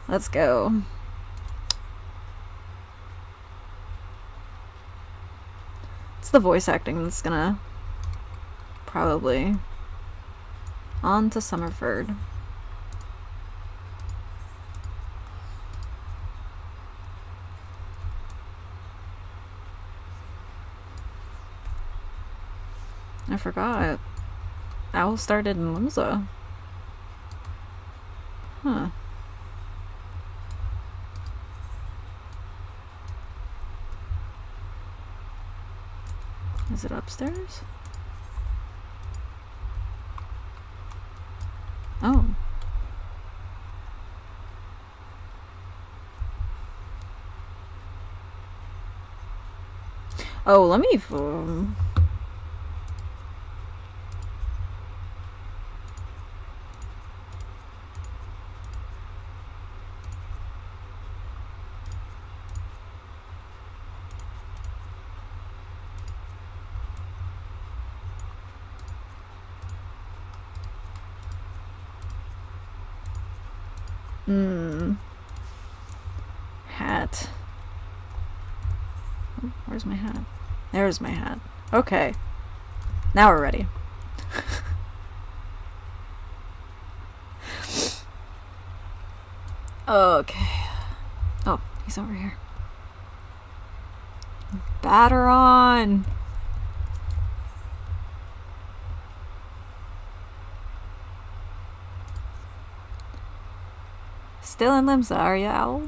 Let's go. It's the voice acting that's gonna probably on to Summerford. I forgot. Owl started in Limsa. Huh. Is it upstairs? Oh. Oh, let me... Hat. Oh, where's my hat? There's my hat. Okay. Now we're ready. Okay. Oh, he's over here. Batter on! Still in Limsa, are ya, Owl?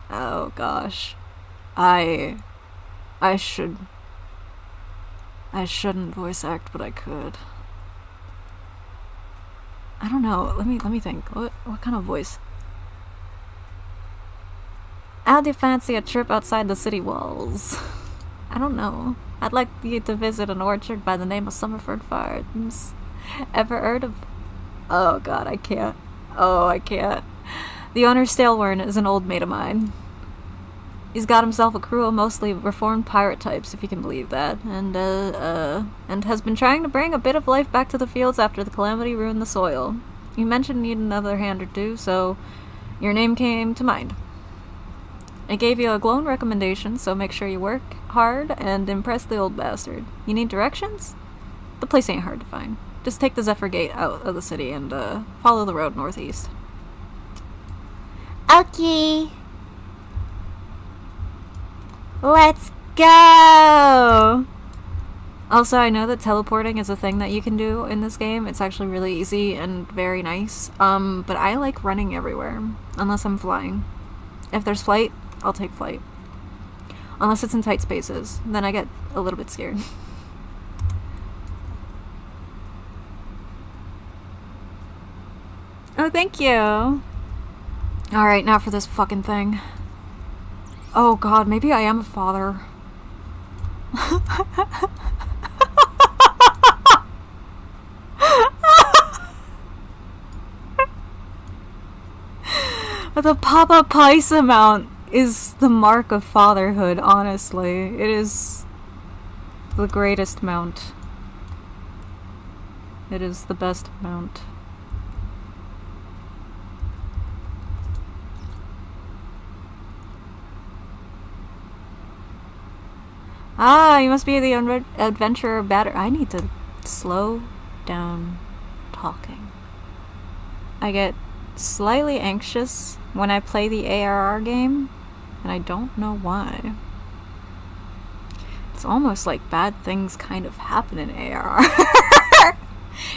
Oh gosh. I shouldn't voice act, but I could. I don't know. Let me think. What kind of voice? How do you fancy a trip outside the city walls? I don't know. I'd like you to visit an orchard by the name of Summerford Farms. Ever heard of... Oh god, I can't. Oh, I can't. The owner, Stalewern, is an old mate of mine. He's got himself a crew of mostly reformed pirate types, if you can believe that, and has been trying to bring a bit of life back to the fields after the calamity ruined the soil. You mentioned needing another hand or two, so your name came to mind. I gave you a glowing recommendation, so make sure you work hard and impress the old bastard. You need directions? The place ain't hard to find. Just take the Zephyr Gate out of the city and follow the road northeast. Okay. Let's go! Also, I know that teleporting is a thing that you can do in this game. It's actually really easy and very nice. But I like running everywhere, unless I'm flying. If there's flight, I'll take flight. Unless it's in tight spaces, then I get a little bit scared. Oh, thank you! Alright, now for this fucking thing. Oh god, maybe I am a father. The Papa Paisa mount is the mark of fatherhood, honestly. It is the greatest mount. It is the best mount. Ah, you must be the adventurer batter. I need to slow down talking. I get slightly anxious when I play the ARR game, and I don't know why. It's almost like bad things kind of happen in ARR.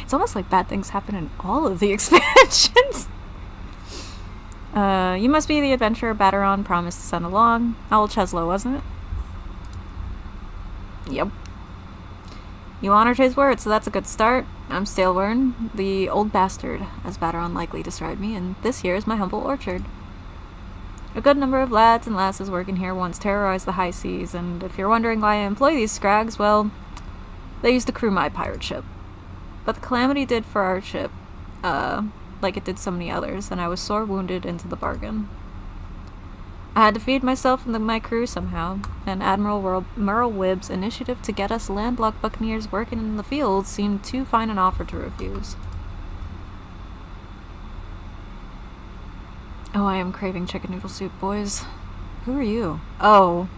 It's almost like bad things happen in all of the expansions. You must be the adventurer Batteron promised to send along. Owl Cheszlo, wasn't it? Yep. You honored his word, so that's a good start. I'm Stalewern, the old bastard, as Batteron likely described me, and this here is my humble orchard. A good number of lads and lasses working here once terrorized the high seas, and if you're wondering why I employ these scrags, well, they used to crew my pirate ship. But the calamity did for our ship, like it did so many others, and I was sore wounded into the bargain. I had to feed myself and my crew somehow, and Admiral Merle Wibb's initiative to get us landlocked buccaneers working in the fields seemed too fine an offer to refuse. Oh, I am craving chicken noodle soup, boys. Who are you? Oh,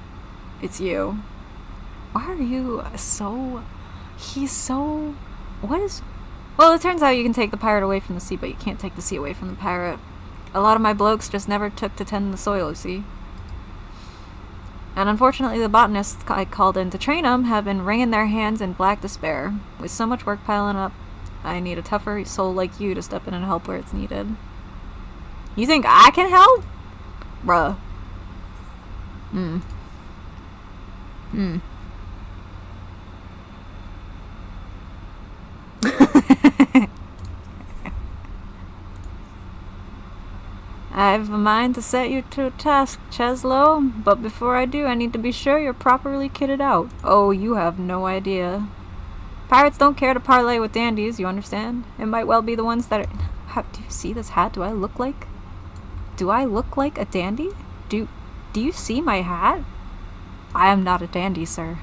it's you. Why are you so... He's so... What is... Well, it turns out you can take the pirate away from the sea, but you can't take the sea away from the pirate. A lot of my blokes just never took to tend the soil, you see. And unfortunately, the botanists I called in to train them have been wringing their hands in black despair. With so much work piling up, I need a tougher soul like you to step in and help where it's needed. You think I can help? Bruh. I've a mind to set you to a task, Cheszlo, but before I do, I need to be sure you're properly kitted out. Oh, you have no idea. Pirates don't care to parlay with dandies, you understand? It might well be the ones that are... do you see this hat? Do I look like a dandy? Do you see my hat? I am not a dandy, sir.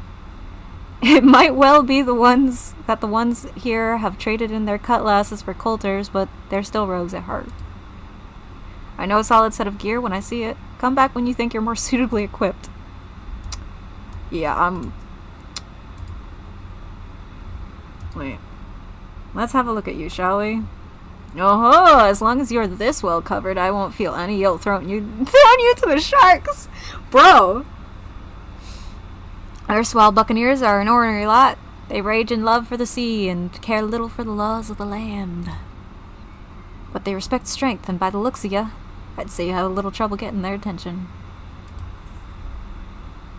It might well be the ones here have traded in their cutlasses for coulters, but they're still rogues at heart. I know a solid set of gear when I see it. Come back when you think you're more suitably equipped. Yeah, Wait. Let's have a look at you, shall we? Oh-ho! As long as you're this well covered, I won't feel any guilt throwing you to the sharks! Bro! Erstwhile buccaneers are an ornery lot. They rage in love for the sea and care little for the laws of the land. But they respect strength, and by the looks of ya, I'd say you have a little trouble getting their attention.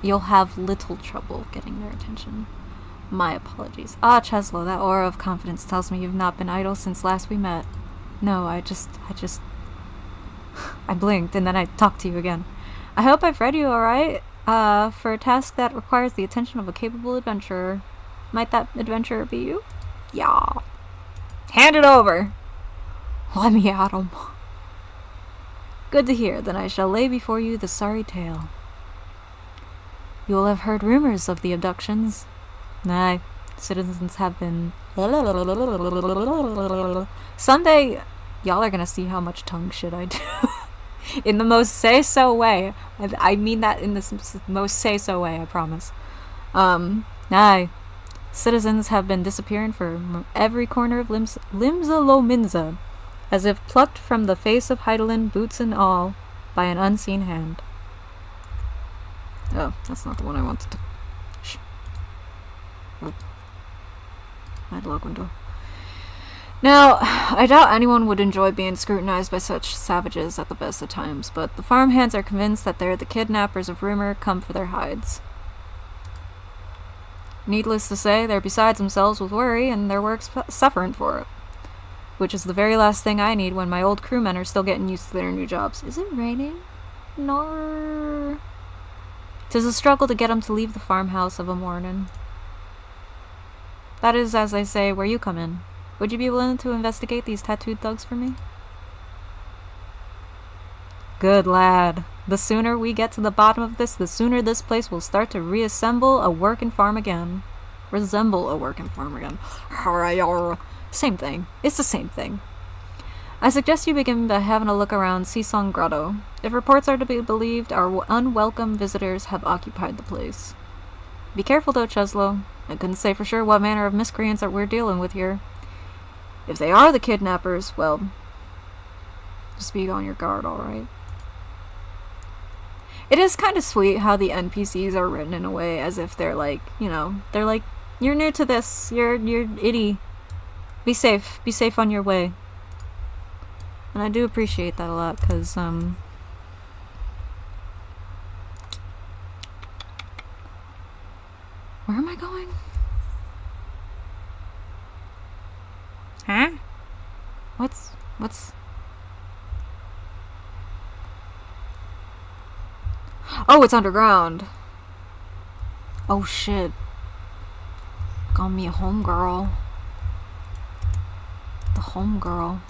You'll have little trouble getting their attention. My apologies. Ah, Cheszlo, that aura of confidence tells me you've not been idle since last we met. No, I blinked, and then I talked to you again. I hope I've read you alright, for a task that requires the attention of a capable adventurer. Might that adventurer be you? Yeah. Hand it over! Let me at 'em. Good to hear, then I shall lay before you the sorry tale. You will have heard rumors of the abductions. Aye, citizens have been... Someday, y'all are gonna see how much tongue shit I do. In the most say-so way. I mean that in the most say-so way, I promise. Aye. Citizens have been disappearing from every corner of Limsa Lominsa, as if plucked from the face of Heidelin, boots and all, by an unseen hand. Oh, that's not the one I wanted to... Shh. Oh. My log window. Now, I doubt anyone would enjoy being scrutinized by such savages at the best of times, but the farmhands are convinced that they're the kidnappers of rumor come for their hides. Needless to say, they're beside themselves with worry, and their work's suffering for it. Which is the very last thing I need when my old crewmen are still getting used to their new jobs. Is it raining? No. 'Tis a struggle to get 'em to leave the farmhouse of a morning. That is, as I say, where you come in. Would you be willing to investigate these tattooed thugs for me? Good lad. The sooner we get to the bottom of this, the sooner this place will start to reassemble a working farm again. Resemble a working farm again. Same thing. It's the same thing. I suggest you begin by having a look around Sisong Grotto. If reports are to be believed, our unwelcome visitors have occupied the place. Be careful though, Cheszlo. I couldn't say for sure what manner of miscreants that we're dealing with here. If they are the kidnappers, well, just be on your guard, alright? It is kind of sweet how the NPCs are written in a way as if they're like, you know, they're like, you're new to this, you're itty. Be safe on your way. And I do appreciate that a lot, because, where am I going? Huh? What's... Oh, it's underground. Oh, shit. Got me a homegirl. The homegirl.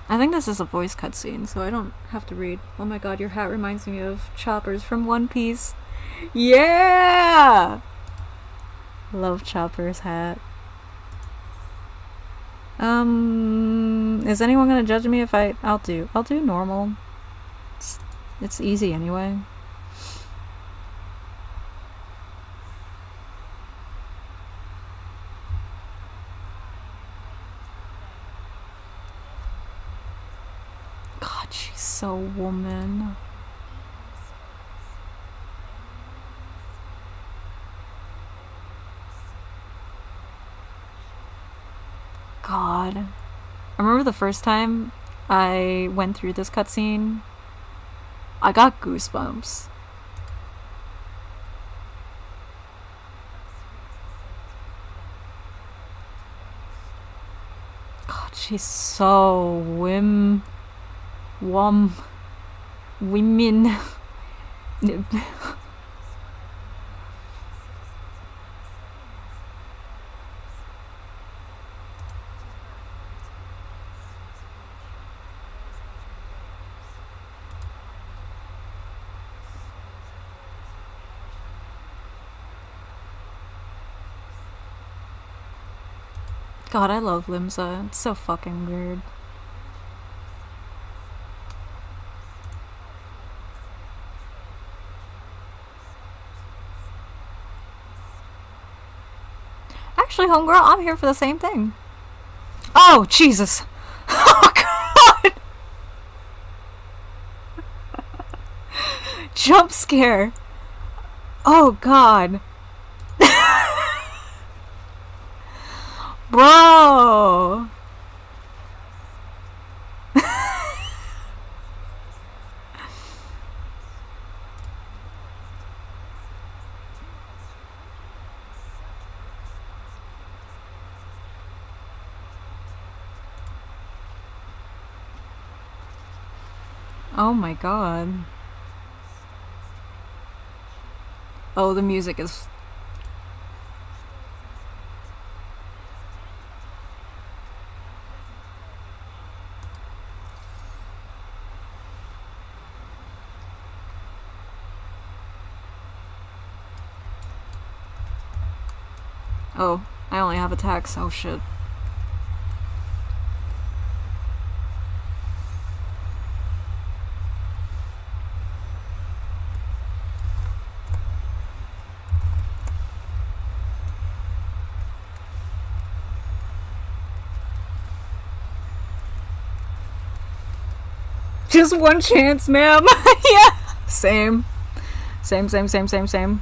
I think this is a voice cutscene, so I don't have to read. Oh my god, your hat reminds me of Chopper's from One Piece. Yeah! Love Chopper's hat. Is anyone gonna judge me if I'll do normal. It's easy anyway. God, she's so woman. God. I remember the first time I went through this cutscene, I got goosebumps. God, she's so women. God, I love Limsa. It's so fucking weird. Actually, homegirl, I'm here for the same thing. Oh, Jesus. Oh, God. Jump scare. Oh, God. Bro. Oh my God. Oh, the music is... Oh, I only have attacks. Oh shit. Just one chance, ma'am. Yeah. Same. Same.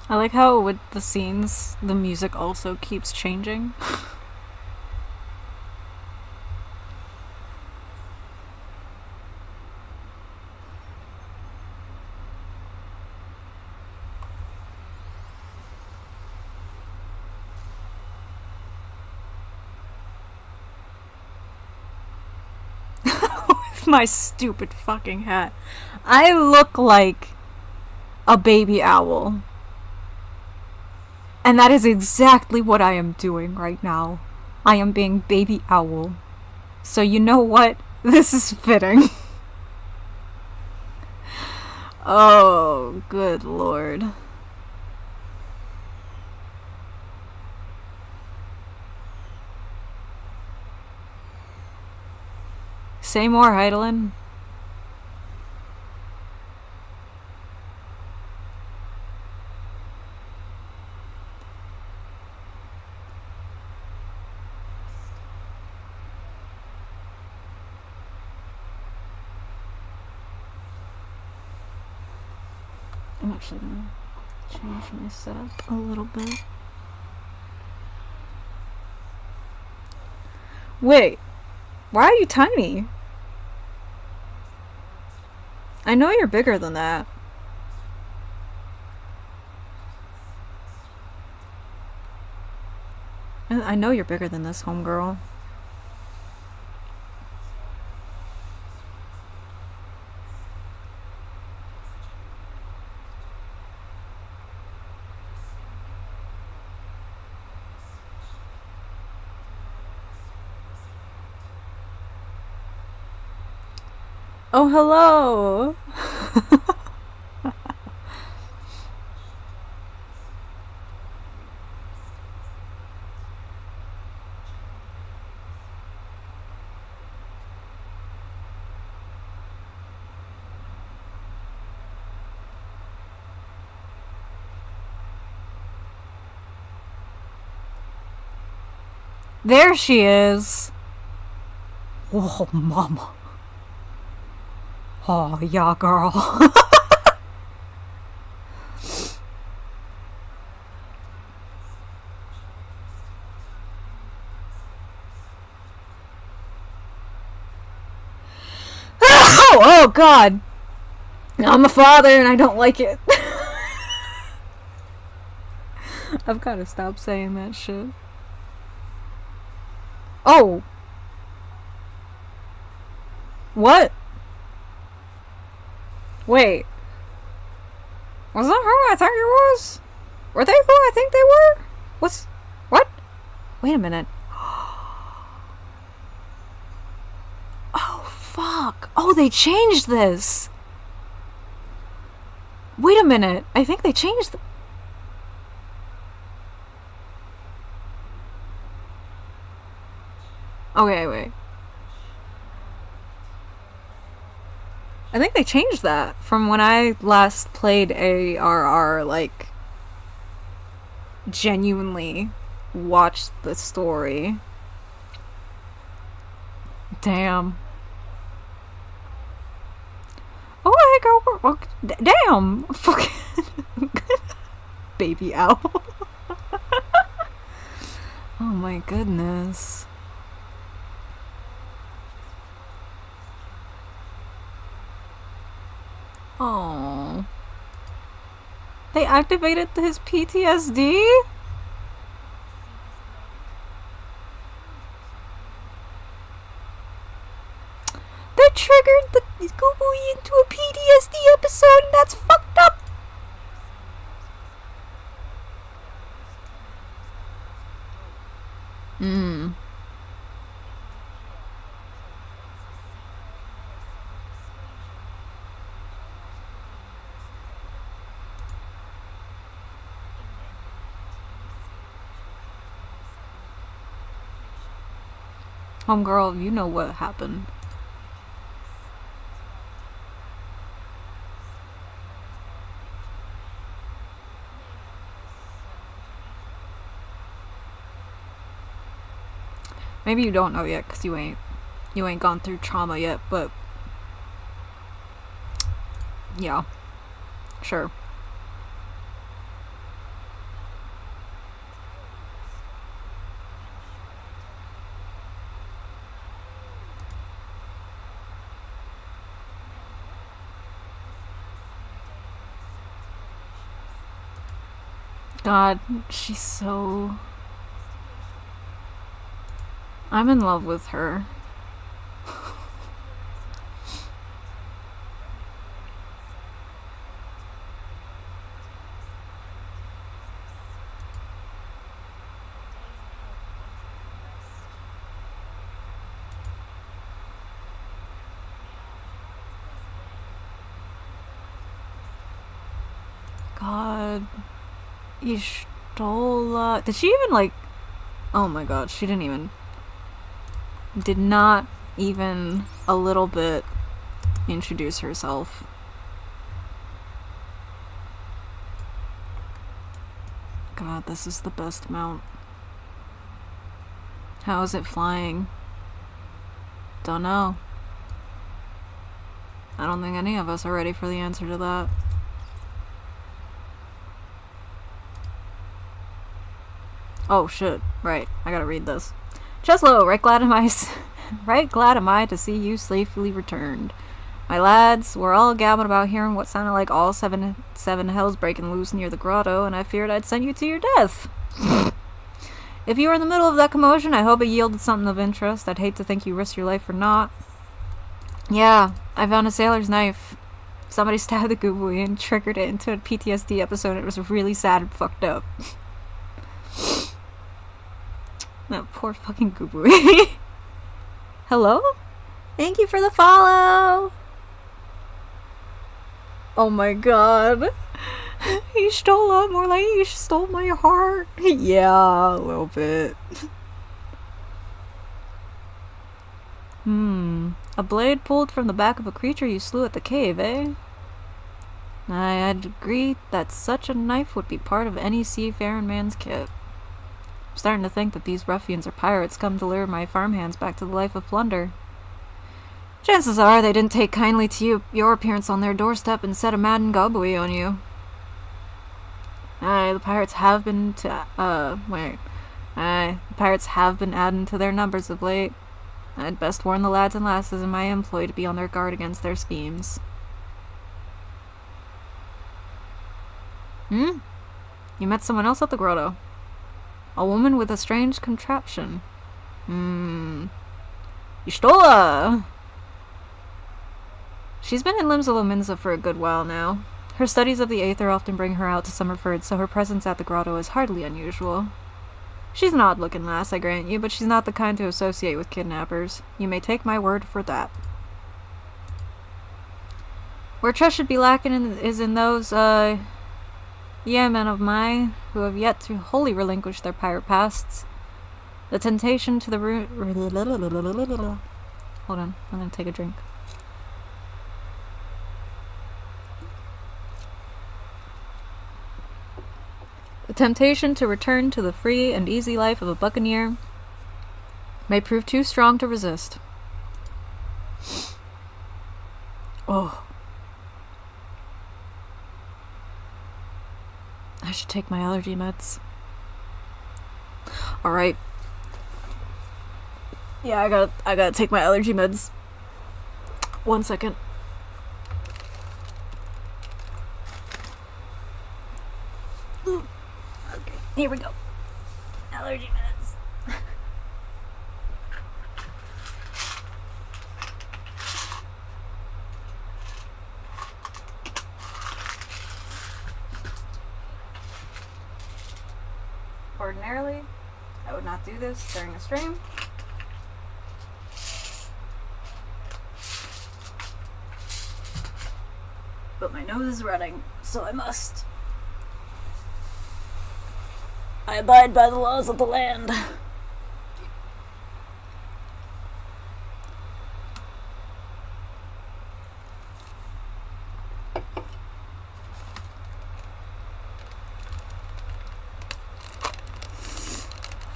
I like how with the scenes, the music also keeps changing. With my stupid fucking hat. I look like a baby owl. And that is exactly what I am doing right now. I am being baby owl. So you know what? This is fitting. Oh, good lord. Say more, Heidelin. I'm actually gonna change my setup a little bit. Wait, why are you tiny? I know you're bigger than that. I know you're bigger than this, homegirl. Oh, hello! There she is! Oh, mama. Oh, yeah, girl. Oh, God! I'm a father and I don't like it. I've gotta stop saying that shit. Oh! What? Wait. Was that who I think it was? Were they who I think they were? What's... What? Wait a minute. Oh, fuck. Oh, they changed this. Wait a minute. I think they changed... Okay, wait. I think they changed that from when I last played ARR, like, genuinely watched the story. Damn. Oh, I go. Oh, damn! Fucking. Baby owl. Oh my goodness. Oh. They activated his PTSD? That triggered the Google into a PTSD episode, and that's fucked up! Homegirl, you know what happened. Maybe you don't know yet, cause you ain't gone through trauma yet, but yeah, sure. God, she's so... I'm in love with her. god. Ishtola. Did she even, like... Oh my god, she didn't even... Did not even a little bit introduce herself. God, this is the best mount. How is it flying? Don't know. I don't think any of us are ready for the answer to that. Oh shit, right, I gotta read this. Cheszlo, right glad am I to see you safely returned. My lads were all gabbing about hearing what sounded like all seven hells breaking loose near the grotto, and I feared I'd send you to your death. If you were in the middle of that commotion, I hope it yielded something of interest. I'd hate to think you risked your life for naught. Yeah, I found a sailor's knife. Somebody stabbed the goobly and triggered it into a PTSD episode. It was really sad and fucked up. That poor fucking goobly. Hello? Thank you for the follow! Oh my god. You stole more like you stole my heart. Yeah, a little bit. A blade pulled from the back of a creature you slew at the cave, eh? I'd agree that such a knife would be part of any seafaring man's kit. I'm starting to think that these ruffians are pirates come to lure my farmhands back to the life of plunder. Chances are they didn't take kindly to your appearance on their doorstep and set a maddened gobboy on you. The pirates have been adding to their numbers of late. I'd best warn the lads and lasses in my employ to be on their guard against their schemes. You met someone else at the grotto. A woman with a strange contraption. Ishtola! She's been in Limsa for a good while now. Her studies of the Aether often bring her out to Summerford, so her presence at the grotto is hardly unusual. She's an odd-looking lass, I grant you, but she's not the kind to associate with kidnappers. You may take my word for that. Where trust should be lacking is in those, men of mine who have yet to wholly relinquish their pirate pasts. The temptation to the Hold on, I'm gonna take a drink. The temptation to return to the free and easy life of a buccaneer may prove too strong to resist. Oh. I should take my allergy meds. Alright. Yeah, I gotta take my allergy meds. 1 second. Okay, here we go. Allergy meds. Ordinarily, I would not do this during a stream. But my nose is running, so I must. I abide by the laws of the land.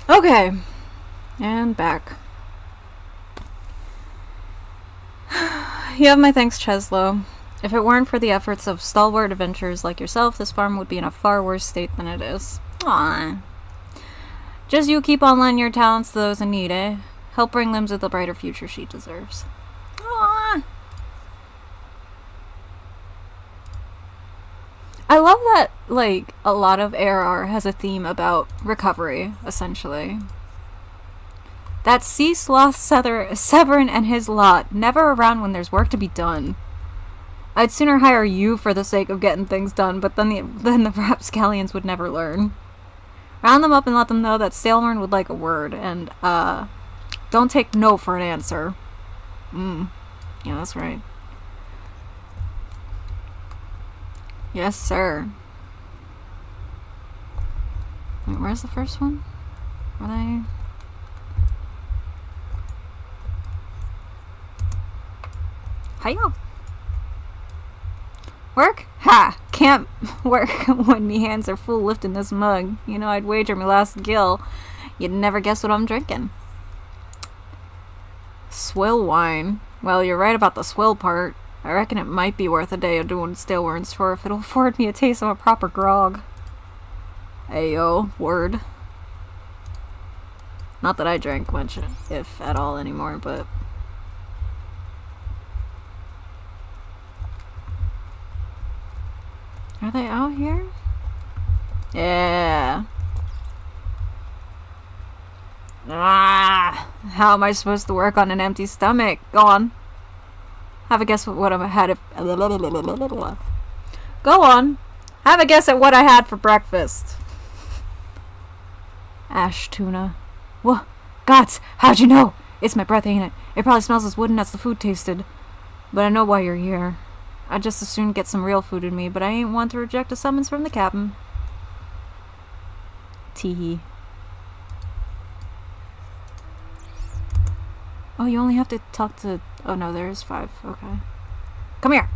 Okay, and back. You have my thanks, Cheszlo. If it weren't for the efforts of stalwart adventurers like yourself, this farm would be in a far worse state than it is. Aww. Just you keep on lending your talents to those in need, eh? Help bring Limsa the brighter future she deserves. Aww. I love that, like, a lot of ARR has a theme about recovery, essentially. That sea sloth Severin and his lot, never around when there's work to be done. I'd sooner hire you for the sake of getting things done, but then the rapscallions would never learn. Round them up and let them know that Sailorn would like a word, and, don't take no for an answer. Yeah, that's right. Yes, sir. Wait, where's the first one? Are they... Hiya! Work? Ha! Can't work when me hands are full lifting this mug. You know, I'd wager my last gill you'd never guess what I'm drinking. Swill wine. Well, you're right about the swill part. I reckon it might be worth a day of doing stillware in store if it'll afford me a taste of a proper grog. Ayo, word. Not that I drink much, if at all, anymore, but... Are they out here? Yeah. Ah, how am I supposed to work on an empty stomach? Go on. Have a guess what I had if... Go on. Have a guess at what I had for breakfast. Ash tuna. Whoa. Gods, how'd you know? It's my breath, ain't it? It probably smells as wooden as the food tasted. But I know why you're here. I'd just as soon get some real food in me, but I ain't one to reject a summons from the captain. Teehee. Oh, you only have to talk to... Oh no, there's 5. Okay. Come here!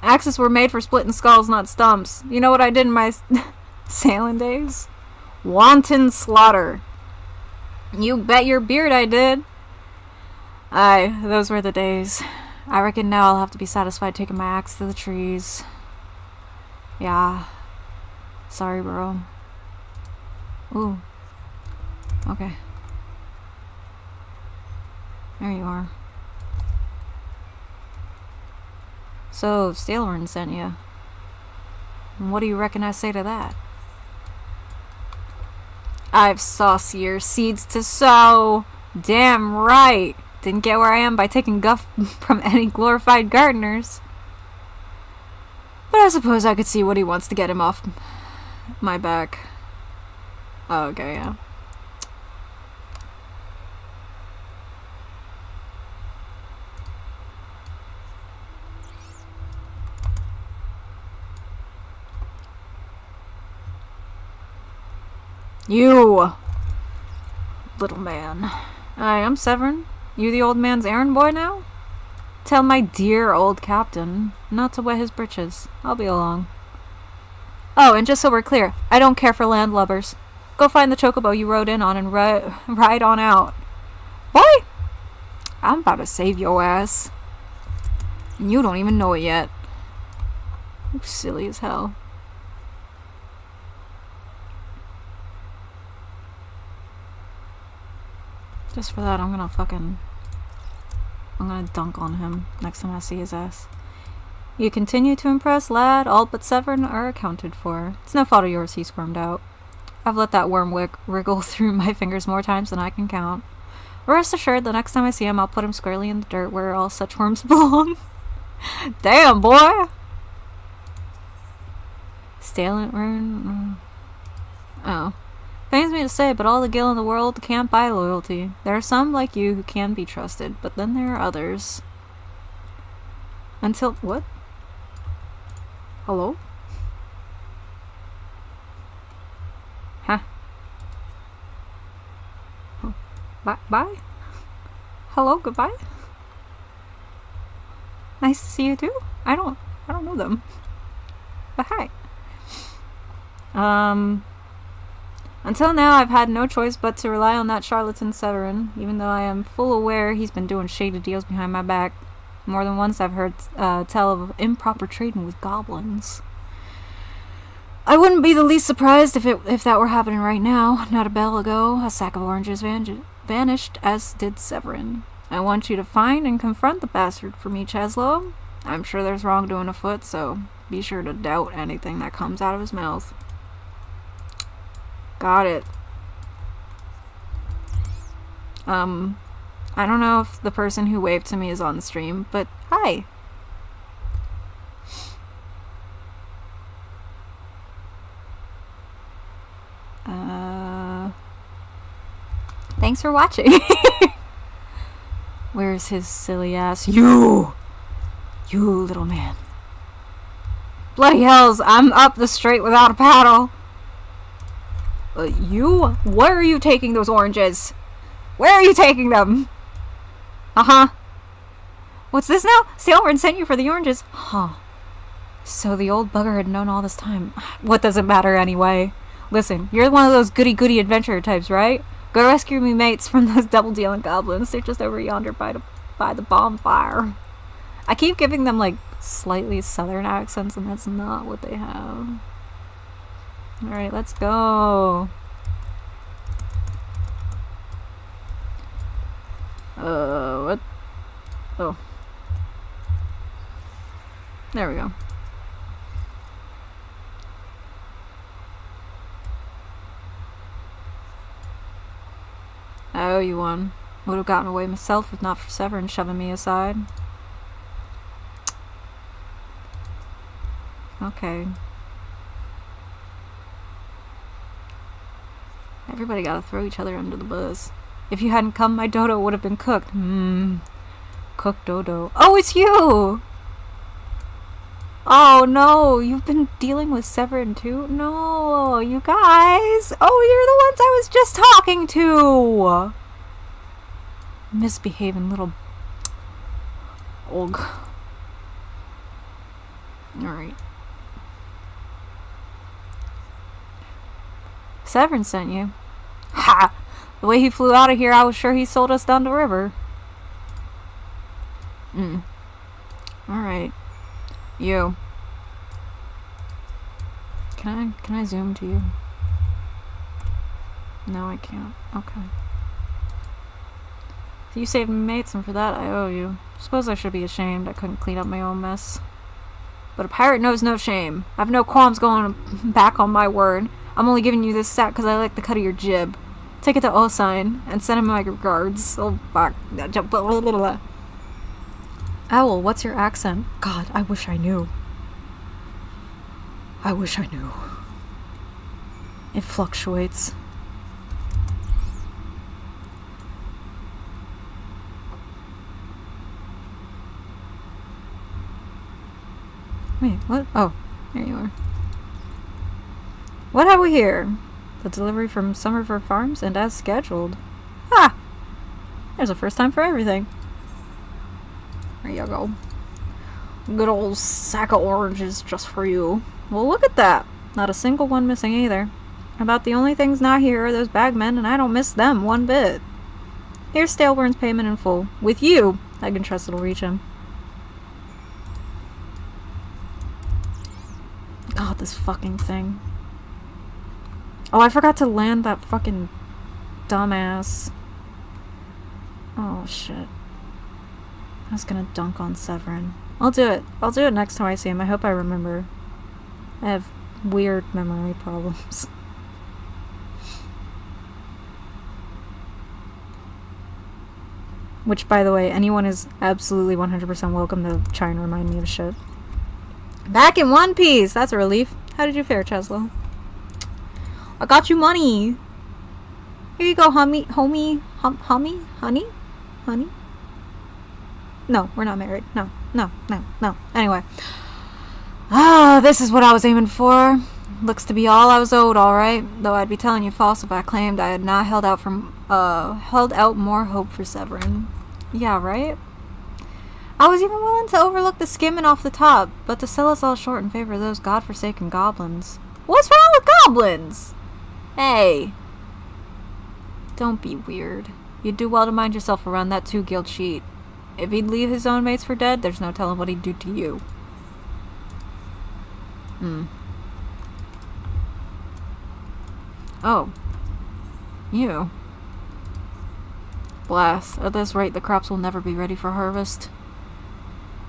Axes were made for splitting skulls, not stumps. You know what I did in my sailing days? Wanton slaughter. You bet your beard I did. Aye, those were the days. I reckon now I'll have to be satisfied taking my axe to the trees. Yeah. Sorry, bro. Ooh. Okay. There you are. So, Stalern sent you. And what do you reckon I say to that? I've saucier seeds to sow. Damn right. Didn't get where I am by taking guff from any glorified gardeners. But I suppose I could see what he wants to get him off my back. Oh, okay, yeah. You! Little man. Hi, I'm Severin. You the old man's errand boy now? Tell my dear old captain not to wet his britches. I'll be along. Oh, and just so we're clear, I don't care for landlubbers. Go find the chocobo you rode in on and ride on out. Boy! I'm about to save your ass. And you don't even know it yet. You silly as hell. Just for that, I'm gonna dunk on him next time I see his ass. You continue to impress, lad. All but Severin are accounted for. It's no fault of yours, he squirmed out. I've let that worm wriggle through my fingers more times than I can count. Rest assured, the next time I see him, I'll put him squarely in the dirt where all such worms belong. Damn, boy! Stalent rune... Oh. Pains me to say, but all the gil in the world can't buy loyalty. There are some like you who can be trusted, but then there are others. Until... What? Hello? Huh? Oh. Bye? Hello, goodbye? Nice to see you too? I don't know them. But hi. Until now, I've had no choice but to rely on that charlatan Severin, even though I am full aware he's been doing shady deals behind my back. More than once I've heard tell of improper trading with goblins. I wouldn't be the least surprised if that were happening right now. Not a bell ago, a sack of oranges vanished, as did Severin. I want you to find and confront the bastard for me, Cheszlo. I'm sure there's wrongdoing afoot, so be sure to doubt anything that comes out of his mouth. Got it. I don't know if the person who waved to me is on the stream, but hi! Thanks for watching! Where's his silly ass? You little man. Bloody hells, I'm up the strait without a paddle. You? Where are you taking those oranges? Where are you taking them? Uh-huh. What's this now? Sailorn sent you for the oranges. Huh. So the old bugger had known all this time. What does it matter anyway? Listen, you're one of those goody-goody adventurer types, right? Go rescue me mates from those double-dealing goblins. They're just over yonder by the bonfire. I keep giving them, like, slightly southern accents, and that's not what they have. Alright, let's go. What? Oh. There we go. I owe you one. Would have gotten away myself if not for Severin shoving me aside. Okay. Everybody gotta throw each other under the bus. If you hadn't come, my dodo would have been cooked. Cooked dodo. Oh, it's you! Oh no, you've been dealing with Severin too? No, you guys! Oh, you're the ones I was just talking to! Misbehaving little... Ugh. Alright. Severin sent you. Ha! The way he flew out of here, I was sure he sold us down the river. Alright. You. Can I zoom to you? No, I can't. Okay. So you saved me, mates, and for that I owe you. Suppose I should be ashamed I couldn't clean up my own mess. But a pirate knows no shame. I have no qualms going back on my word. I'm only giving you this sack because I like the cut of your jib. Take it to Osine and send him my regards. Oh, fuck. Owl, what's your accent? God, I wish I knew. I wish I knew. It fluctuates. Wait, what? Oh, there you are. What have we here? The delivery from Summerford Farms and as scheduled. Ah! There's a first time for everything. There you go. Good old sack of oranges just for you. Well, look at that. Not a single one missing either. About the only things not here are those bagmen, and I don't miss them one bit. Here's Staleburn's payment in full. With you, I can trust it'll reach him. God, this fucking thing. Oh, I forgot to land that fucking dumbass. Oh, shit. I was gonna dunk on Severin. I'll do it. I'll do it next time I see him. I hope I remember. I have weird memory problems. Which, by the way, anyone is absolutely 100% welcome to try and remind me of shit. Back in one piece! That's a relief. How did you fare, Cheszlo? I got you money! Here you go, honey? No, we're not married. No. Anyway. Ah, this is what I was aiming for. Looks to be all I was owed, alright. Though I'd be telling you false if I claimed I had not held out more hope for Severin. Yeah, right? I was even willing to overlook the skimming off the top, but to sell us all short in favor of those godforsaken goblins. What's wrong with goblins? Hey. Don't be weird. You'd do well to mind yourself around that 2-guild sheet. If he'd leave his own mates for dead, there's no telling what he'd do to you. Oh. You. Blast. At this rate, the crops will never be ready for harvest.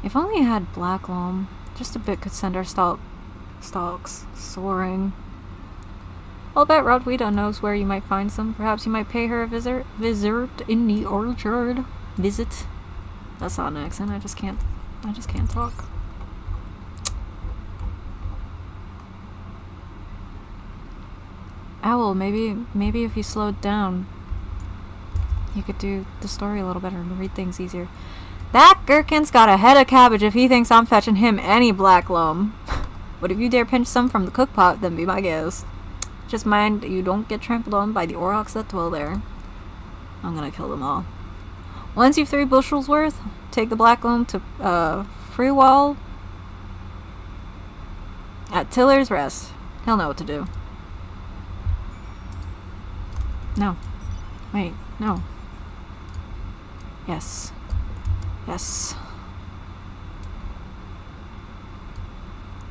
If only I had black loam. Just a bit could send our stalks soaring. I'll bet Rodwida knows where you might find some. Perhaps you might pay her a visit in the orchard. Visit. That's not an accent. I just can't talk. Owl, maybe if you slowed down, you could do the story a little better and read things easier. That gherkin's got a head of cabbage if he thinks I'm fetching him any black loam. But if you dare pinch some from the cook pot, then be my guest. Just mind you don't get trampled on by the aurochs that dwell there. I'm gonna kill them all. Once you've 3 bushels worth, take the black loam to Freewall at Tiller's Rest. He'll know what to do. No. Wait, no. Yes. Yes.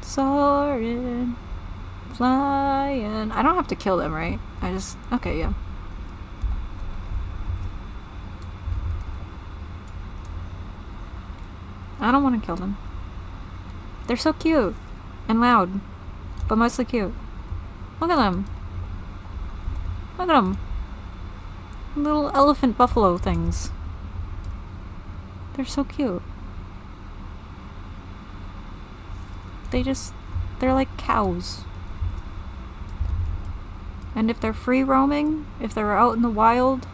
Soaring, flying. I don't have to kill them, right? I just... Okay, yeah. I don't want to kill them. They're so cute. And loud. But mostly cute. Look at them. Look at them. Little elephant buffalo things. They're so cute. They're like cows. And if they're free roaming, if they're out in the wild,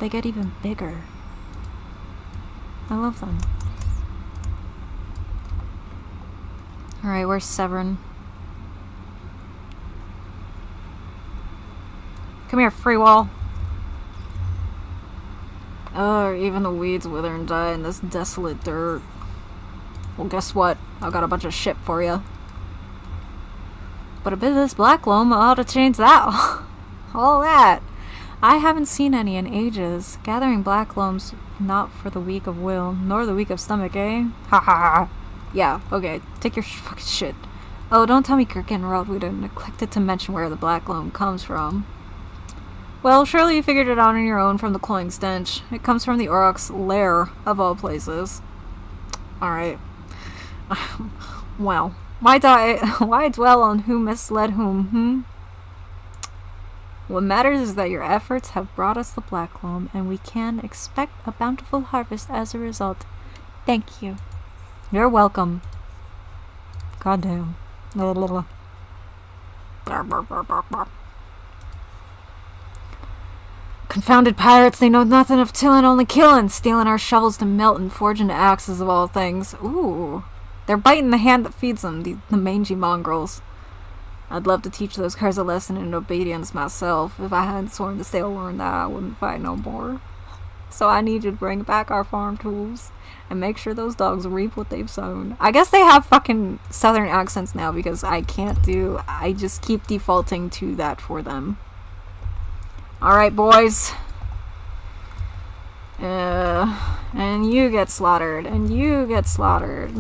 they get even bigger. I love them. Alright, where's Severin? Come here, Freewall. Oh, even the weeds wither and die in this desolate dirt. Well, guess what? I've got a bunch of shit for you. But a bit of this black loam ought to change that. All that. I haven't seen any in ages. Gathering black loam's not for the weak of will, nor the weak of stomach, eh? Ha ha ha. Yeah, okay. Take your fucking shit. Oh, don't tell me Kirk and Rodweed neglected to mention where the black loam comes from. Well, surely you figured it out on your own from the cloying stench. It comes from the aurochs' lair, of all places. Alright. Well, why dwell on who misled whom, What matters is that your efforts have brought us the black loam, and we can expect a bountiful harvest as a result. Thank you. You're welcome. Goddamn. Confounded pirates, they know nothing of tillin', only killin', stealing our shovels to melt and forge into axes of all things. Ooh. They're biting the hand that feeds them, the mangy mongrels. I'd love to teach those curs a lesson in obedience myself. If I hadn't sworn to stay learn that, I wouldn't fight no more. So I need you to bring back our farm tools and make sure those dogs reap what they've sown. I guess they have fucking southern accents now because I just keep defaulting to that for them. Alright, boys. And you get slaughtered. And you get slaughtered.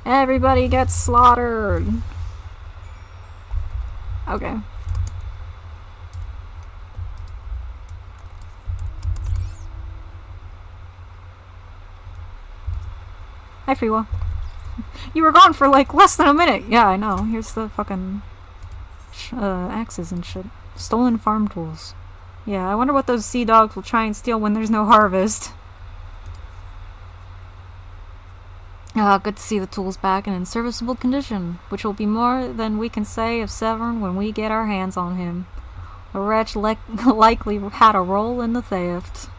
Everybody gets slaughtered. Okay. Hi, Freewell. You were gone for like less than a minute. Yeah, I know. Here's the fucking axes and shit. Stolen farm tools. Yeah, I wonder what those sea dogs will try and steal when there's no harvest. Good to see the tools back and in serviceable condition, which will be more than we can say of Severin when we get our hands on him. The wretch likely had a role in the theft.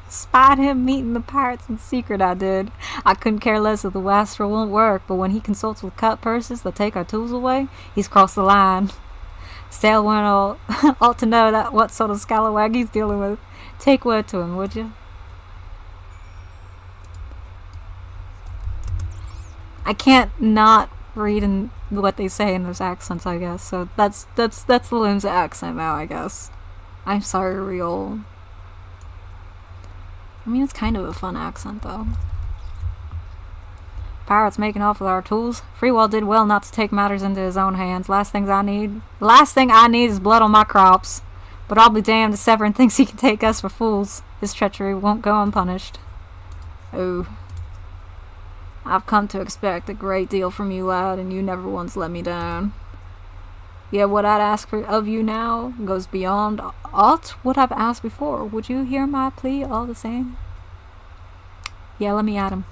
Spied him meeting the pirates in secret, I did. I couldn't care less if the wastrel won't work, but when he consults with cut purses that take our tools away, he's crossed the line. Stale one ought to know that what sort of scallywag he's dealing with. Take word to him, would you? I can't not read in what they say in those accents, I guess. So that's the Limsa accent now, I guess. I'm sorry, Riol. I mean, it's kind of a fun accent, though. Pirates making off with our tools. Freewell did well not to take matters into his own hands. Last thing I need is blood on my crops. But I'll be damned if Severin thinks he can take us for fools. His treachery won't go unpunished. Oh. I've come to expect a great deal from you, lad, and you never once let me down. Yet what I'd ask of you now goes beyond aught what I've asked before. Would you hear my plea all the same? Yeah, let me at him.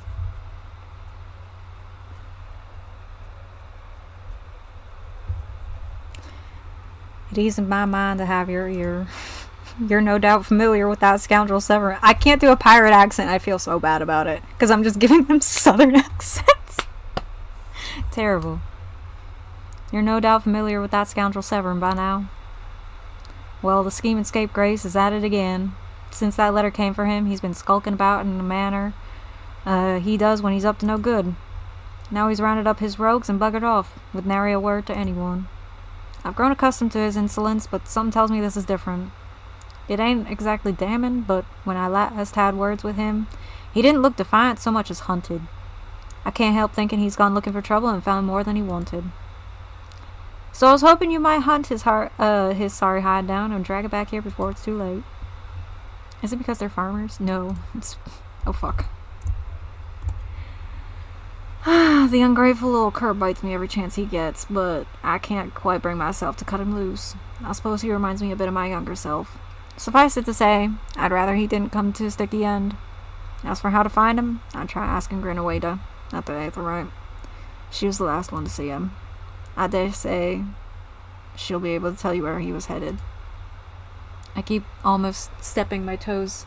It eased my mind to have your ear. You're no doubt familiar with that scoundrel Severin. I can't do a pirate accent. I feel so bad about it. Because I'm just giving them southern accents. Terrible. You're no doubt familiar with that scoundrel Severin by now. Well, the scheme and scapegrace is at it again. Since that letter came for him, he's been skulking about in a manner he does when he's up to no good. Now he's rounded up his rogues and buggered off, with nary a word to anyone. I've grown accustomed to his insolence, but something tells me this is different. It ain't exactly damning, but when I last had words with him, he didn't look defiant so much as hunted. I can't help thinking he's gone looking for trouble and found more than he wanted. So I was hoping you might hunt his sorry hide down and drag it back here before it's too late. Is it because they're farmers? No. Oh, fuck. The ungrateful little cur bites me every chance he gets, but I can't quite bring myself to cut him loose. I suppose he reminds me a bit of my younger self. Suffice it to say, I'd rather he didn't come to a sticky end. As for how to find him, I'd try asking Grinawada, at the Aetherite. She was the last one to see him. I dare say she'll be able to tell you where he was headed. I keep almost stepping my toes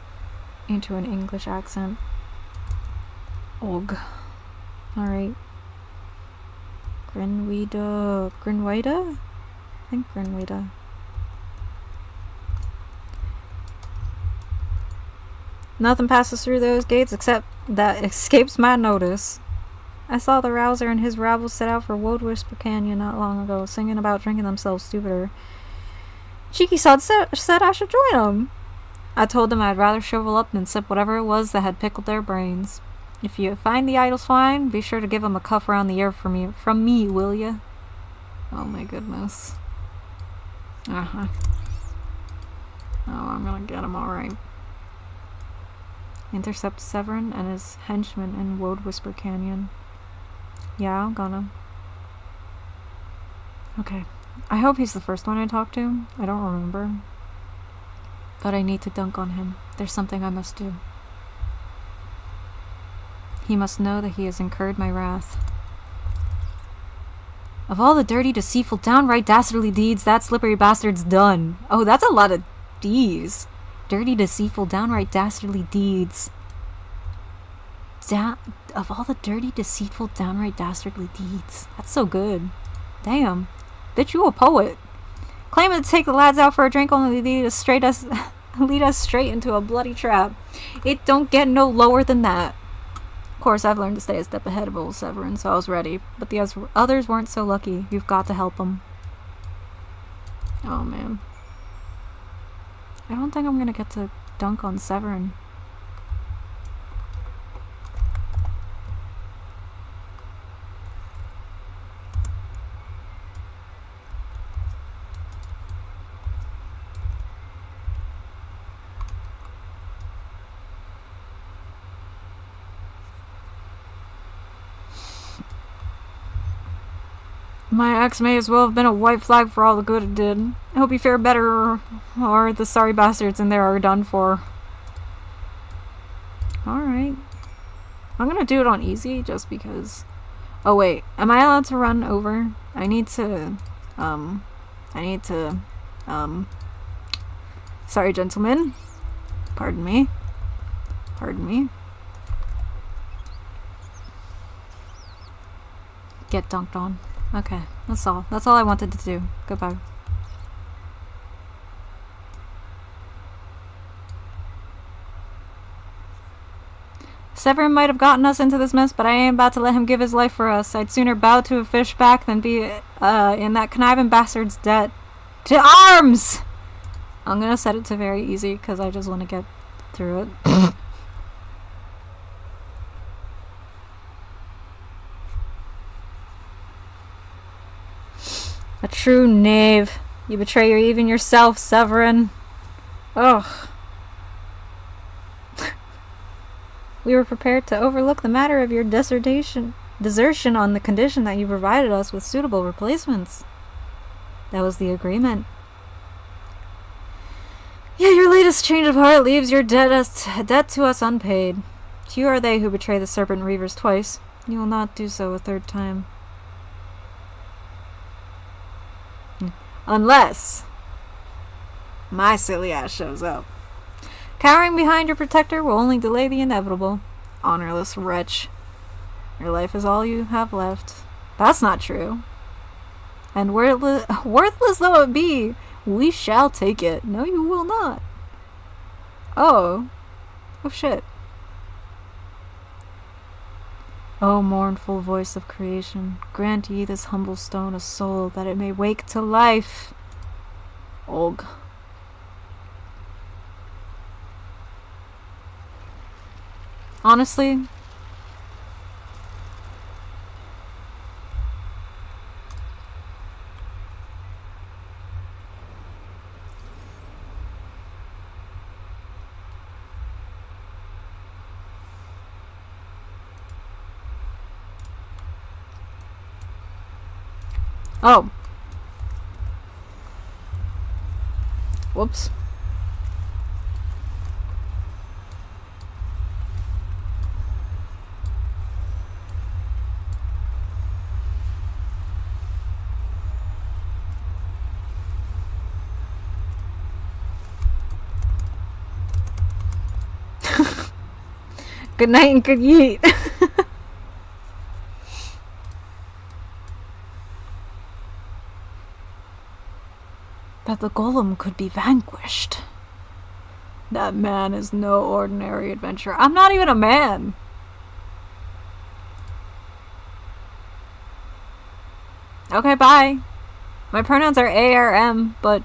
into an English accent. Ugh. Alright. Grinwada? I think Grinwada. Nothing passes through those gates except that escapes my notice. I saw the Rouser and his rabble set out for Woad Whisper Canyon not long ago, singing about drinking themselves stupider. Cheeky sod said I should join them. I told them I'd rather shrivel up than sip whatever it was that had pickled their brains. If you find the idle swine, be sure to give him a cuff around the ear from me, will ya? Oh my goodness. Oh, I'm gonna get him alright. Intercept Severin and his henchmen in Woad Whisper Canyon. Yeah, I'm gonna. Okay. I hope he's the first one I talk to. I don't remember. But I need to dunk on him. There's something I must do. He must know that he has incurred my wrath. Of all the dirty, deceitful, downright dastardly deeds that slippery bastard's done. Oh, that's a lot of D's. Dirty, deceitful, downright dastardly deeds. Of all the dirty, deceitful, downright dastardly deeds. That's so good. Damn. Bitch, you a poet. Claiming to take the lads out for a drink only to lead us straight into a bloody trap. It don't get no lower than that. Of course, I've learned to stay a step ahead of old Severin, so I was ready. But the others weren't so lucky. You've got to help them. Oh, man. I don't think I'm gonna get to dunk on Severin. My axe may as well have been a white flag for all the good it did. I hope you fare better, or the sorry bastards in there are done for. Alright. I'm gonna do it on easy, just because... Oh wait, am I allowed to run over? I need to... Sorry, gentlemen. Pardon me. Pardon me. Get dunked on. Okay, that's all. That's all I wanted to do. Goodbye. Severin might have gotten us into this mess, but I ain't about to let him give his life for us. I'd sooner bow to a fish back than be in that conniving bastard's debt. To arms! I'm gonna set it to very easy, because I just want to get through it. A true knave. You betray even yourself, Severin. Ugh. We were prepared to overlook the matter of your desertion on the condition that you provided us with suitable replacements. That was the agreement. Yet your latest change of heart leaves your debt to us unpaid. You are they who betray the Serpent Reavers twice. You will not do so a third time. Unless my silly ass shows up. Cowering behind your protector will only delay the inevitable. Honorless wretch. Your life is all you have left. That's not true. And worthless though it be, we shall take it. No, you will not. Oh. Oh shit. O mournful voice of creation, grant ye this humble stone a soul, that it may wake to life. Og. Honestly, oh. Whoops. Good night and good yeet. That the golem could be vanquished. That man is no ordinary adventurer. I'm not even a man. Okay, bye. My pronouns are ARM, but...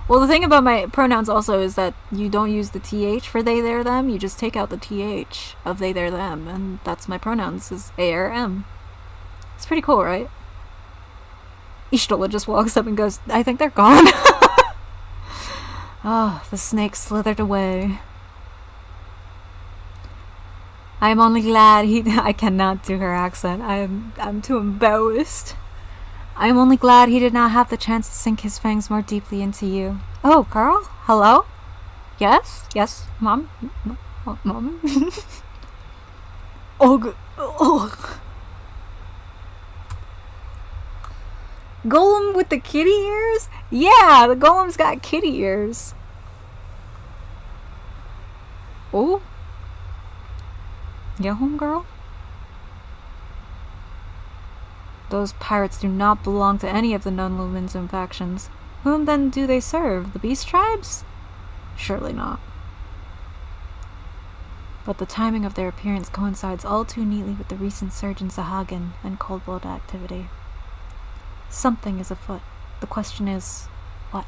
Well, the thing about my pronouns also is that you don't use the TH for they, their, them. You just take out the TH of they, their, them. And that's my pronouns, is ARM. It's pretty cool, right? Ishtola just walks up and goes, I think they're gone. Oh, the snake slithered away. I am only glad I cannot do her accent. I'm too embarrassed. I am only glad he did not have the chance to sink his fangs more deeply into you. Oh, girl? Hello? Yes? Yes, Mom? Mom? Oh, oh. Golem with the kitty ears? Yeah, the golem's got kitty ears. Oh? Yeah, homegirl? Those pirates do not belong to any of the known Luminsum factions. Whom then do they serve? The beast tribes? Surely not. But the timing of their appearance coincides all too neatly with the recent surge in Sahagin and Cold Blood activity. Something is afoot. The question is, what?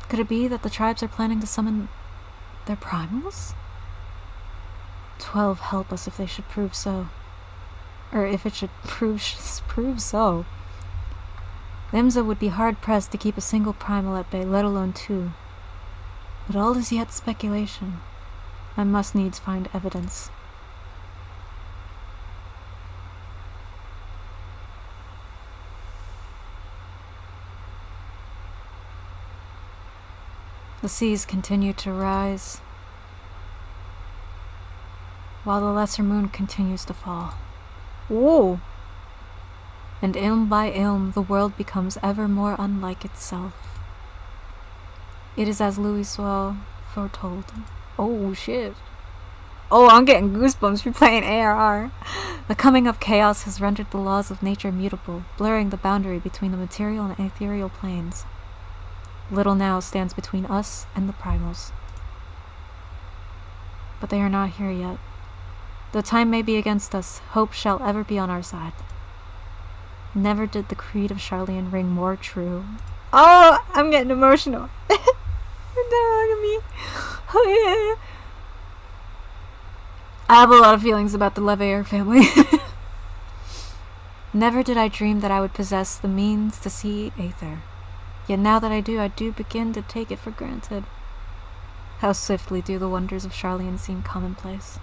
Could it be that the tribes are planning to summon their primals? 12 help us if they should prove so. Or if it should prove so. Limsa would be hard-pressed to keep a single primal at bay, let alone two. But all is yet speculation. I must needs find evidence. The seas continue to rise, while the lesser moon continues to fall. Whoa! And ilm by ilm, the world becomes ever more unlike itself. It is as Louis Swell foretold. Oh shit. Oh, I'm getting goosebumps for playing ARR. The coming of chaos has rendered the laws of nature mutable, blurring the boundary between the material and ethereal planes. Little now stands between us and the primals. But they are not here yet. Though time may be against us, hope shall ever be on our side. Never did the creed of Charlian ring more true. Oh, I'm getting emotional. Don't look at me. Oh, yeah. I have a lot of feelings about the Leveilleur family. Never did I dream that I would possess the means to see Aether. Yet now that I do begin to take it for granted. How swiftly do the wonders of Charlian seem commonplace.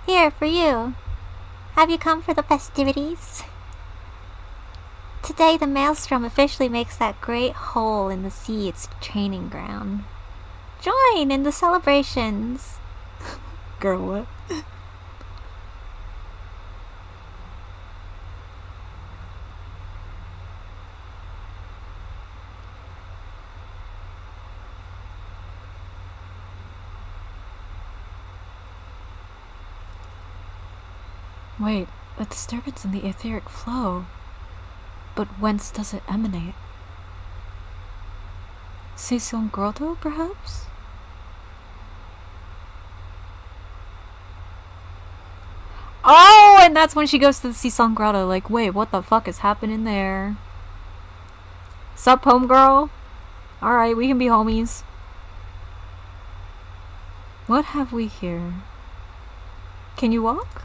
Here, for you. Have you come for the festivities? Today the maelstrom officially makes that great hole in the sea its training ground. Join in the celebrations. Girl, what? Wait, a disturbance in the etheric flow. But whence does it emanate? Season Grotto, perhaps? Oh, and that's when she goes to the Season Grotto. Like, wait, what the fuck is happening there? Sup, homegirl? Alright, we can be homies. What have we here? Can you walk?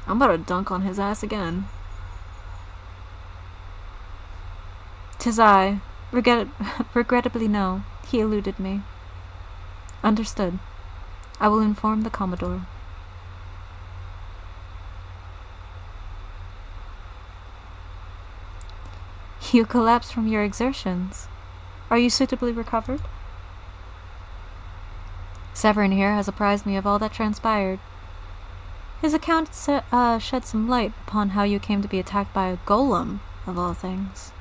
I'm about to dunk on his ass again. 'Tis I. Regrettably no. He eluded me. Understood. I will inform the Commodore. You collapsed from your exertions. Are you suitably recovered? Severin here has apprised me of all that transpired. His account shed some light upon how you came to be attacked by a golem, of all things.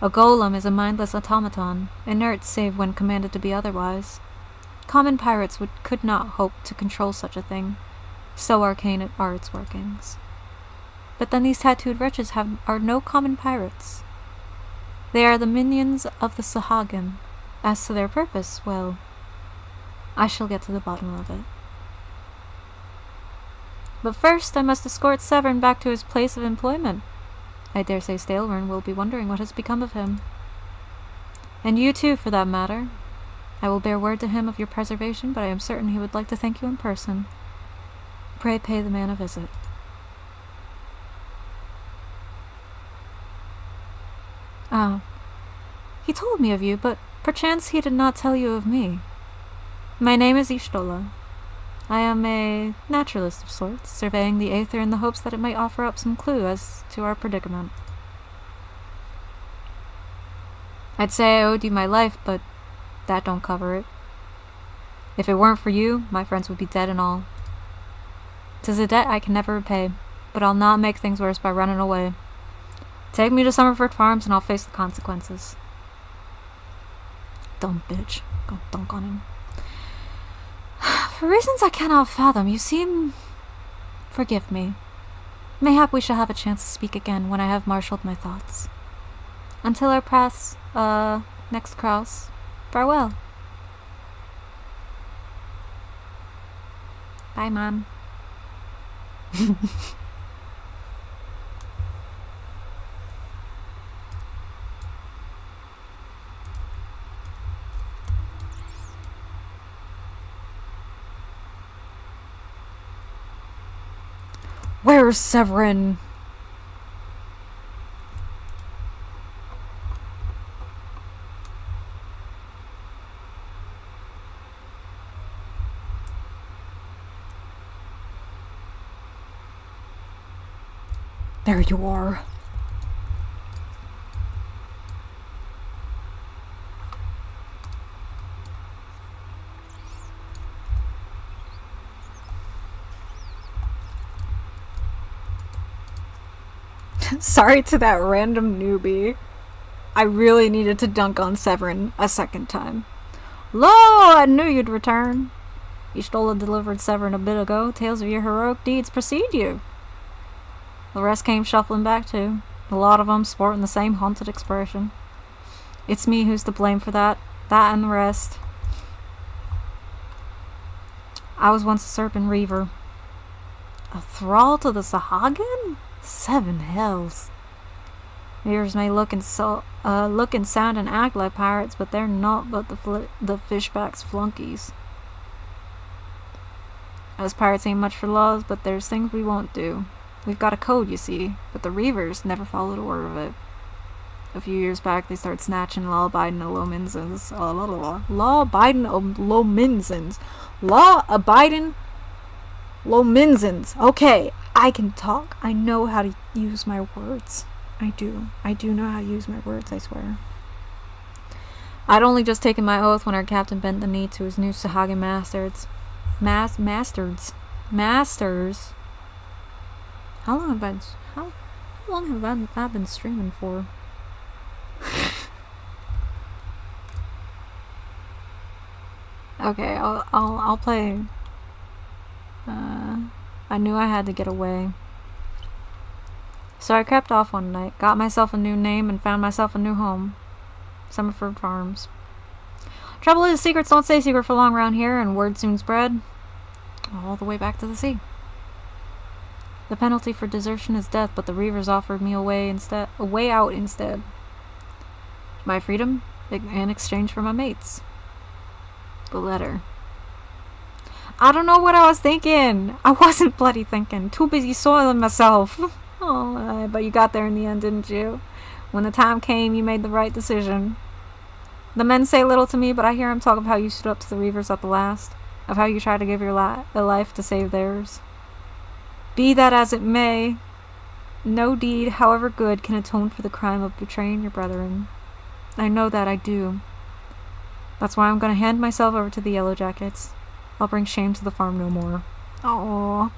A golem is a mindless automaton, inert save when commanded to be otherwise. Common pirates could not hope to control such a thing, so arcane are its workings. But then these tattooed wretches are no common pirates. They are the minions of the Sahagin. As to their purpose, well, I shall get to the bottom of it. But first, I must escort Severin back to his place of employment. I dare say Stalewern will be wondering what has become of him. And you too, for that matter. I will bear word to him of your preservation, but I am certain he would like to thank you in person. Pray pay the man a visit. Ah, he told me of you, but perchance he did not tell you of me. My name is Y'shtola. I am a naturalist of sorts, surveying the aether in the hopes that it might offer up some clue as to our predicament. I'd say I owed you my life, but that don't cover it. If it weren't for you, my friends would be dead and all. 'Tis a debt I can never repay, but I'll not make things worse by running away. Take me to Summerford Farms and I'll face the consequences. Dumb bitch. Go dunk on him. For reasons I cannot fathom, you seem... Forgive me. Mayhap we shall have a chance to speak again when I have marshaled my thoughts. Until our paths, next cross, farewell. Bye, Mom. Where's Severin? There you are. Sorry to that random newbie. I really needed to dunk on Severin a second time. Lo, I knew you'd return. Y'shtola delivered Severin a bit ago. Tales of your heroic deeds precede you. The rest came shuffling back too. A lot of them sporting the same haunted expression. It's me who's to blame for that. That and the rest. I was once a serpent reaver. A thrall to the Sahagin? 7 hells. Reavers may look and sound and act like pirates, but they're not but the fishback's flunkies. Us pirates ain't much for laws, but there's things we won't do. We've got a code, you see, but the Reavers never followed a word of it. A few years back, they started snatching law-abiding Lominzens. Law-abiding Lominzens. Law-abiding Lominzens. Okay, I can talk. I know how to use my words. I do. I do know how to use my words, I swear. I'd only just taken my oath when our captain bent the knee to his new Sahagin masters. Masters? How long have I been streaming for? Okay, I'll play. I knew I had to get away. So I crept off one night, got myself a new name, and found myself a new home. Summerford Farms. Trouble is, secrets don't stay secret for long around here, and word soon spread all the way back to the sea. The penalty for desertion is death, but the Reavers offered me a way out instead. My freedom in exchange for my mates. The letter. I don't know what I was thinking. I wasn't bloody thinking. Too busy soiling myself. Oh, but you got there in the end, didn't you? When the time came, you made the right decision. The men say little to me, but I hear them talk of how you stood up to the Reavers at the last, of how you tried to give your life to save theirs. Be that as it may, no deed, however good, can atone for the crime of betraying your brethren. I know that I do. That's why I'm going to hand myself over to the Yellow Jackets. I'll bring shame to the farm no more. Aww.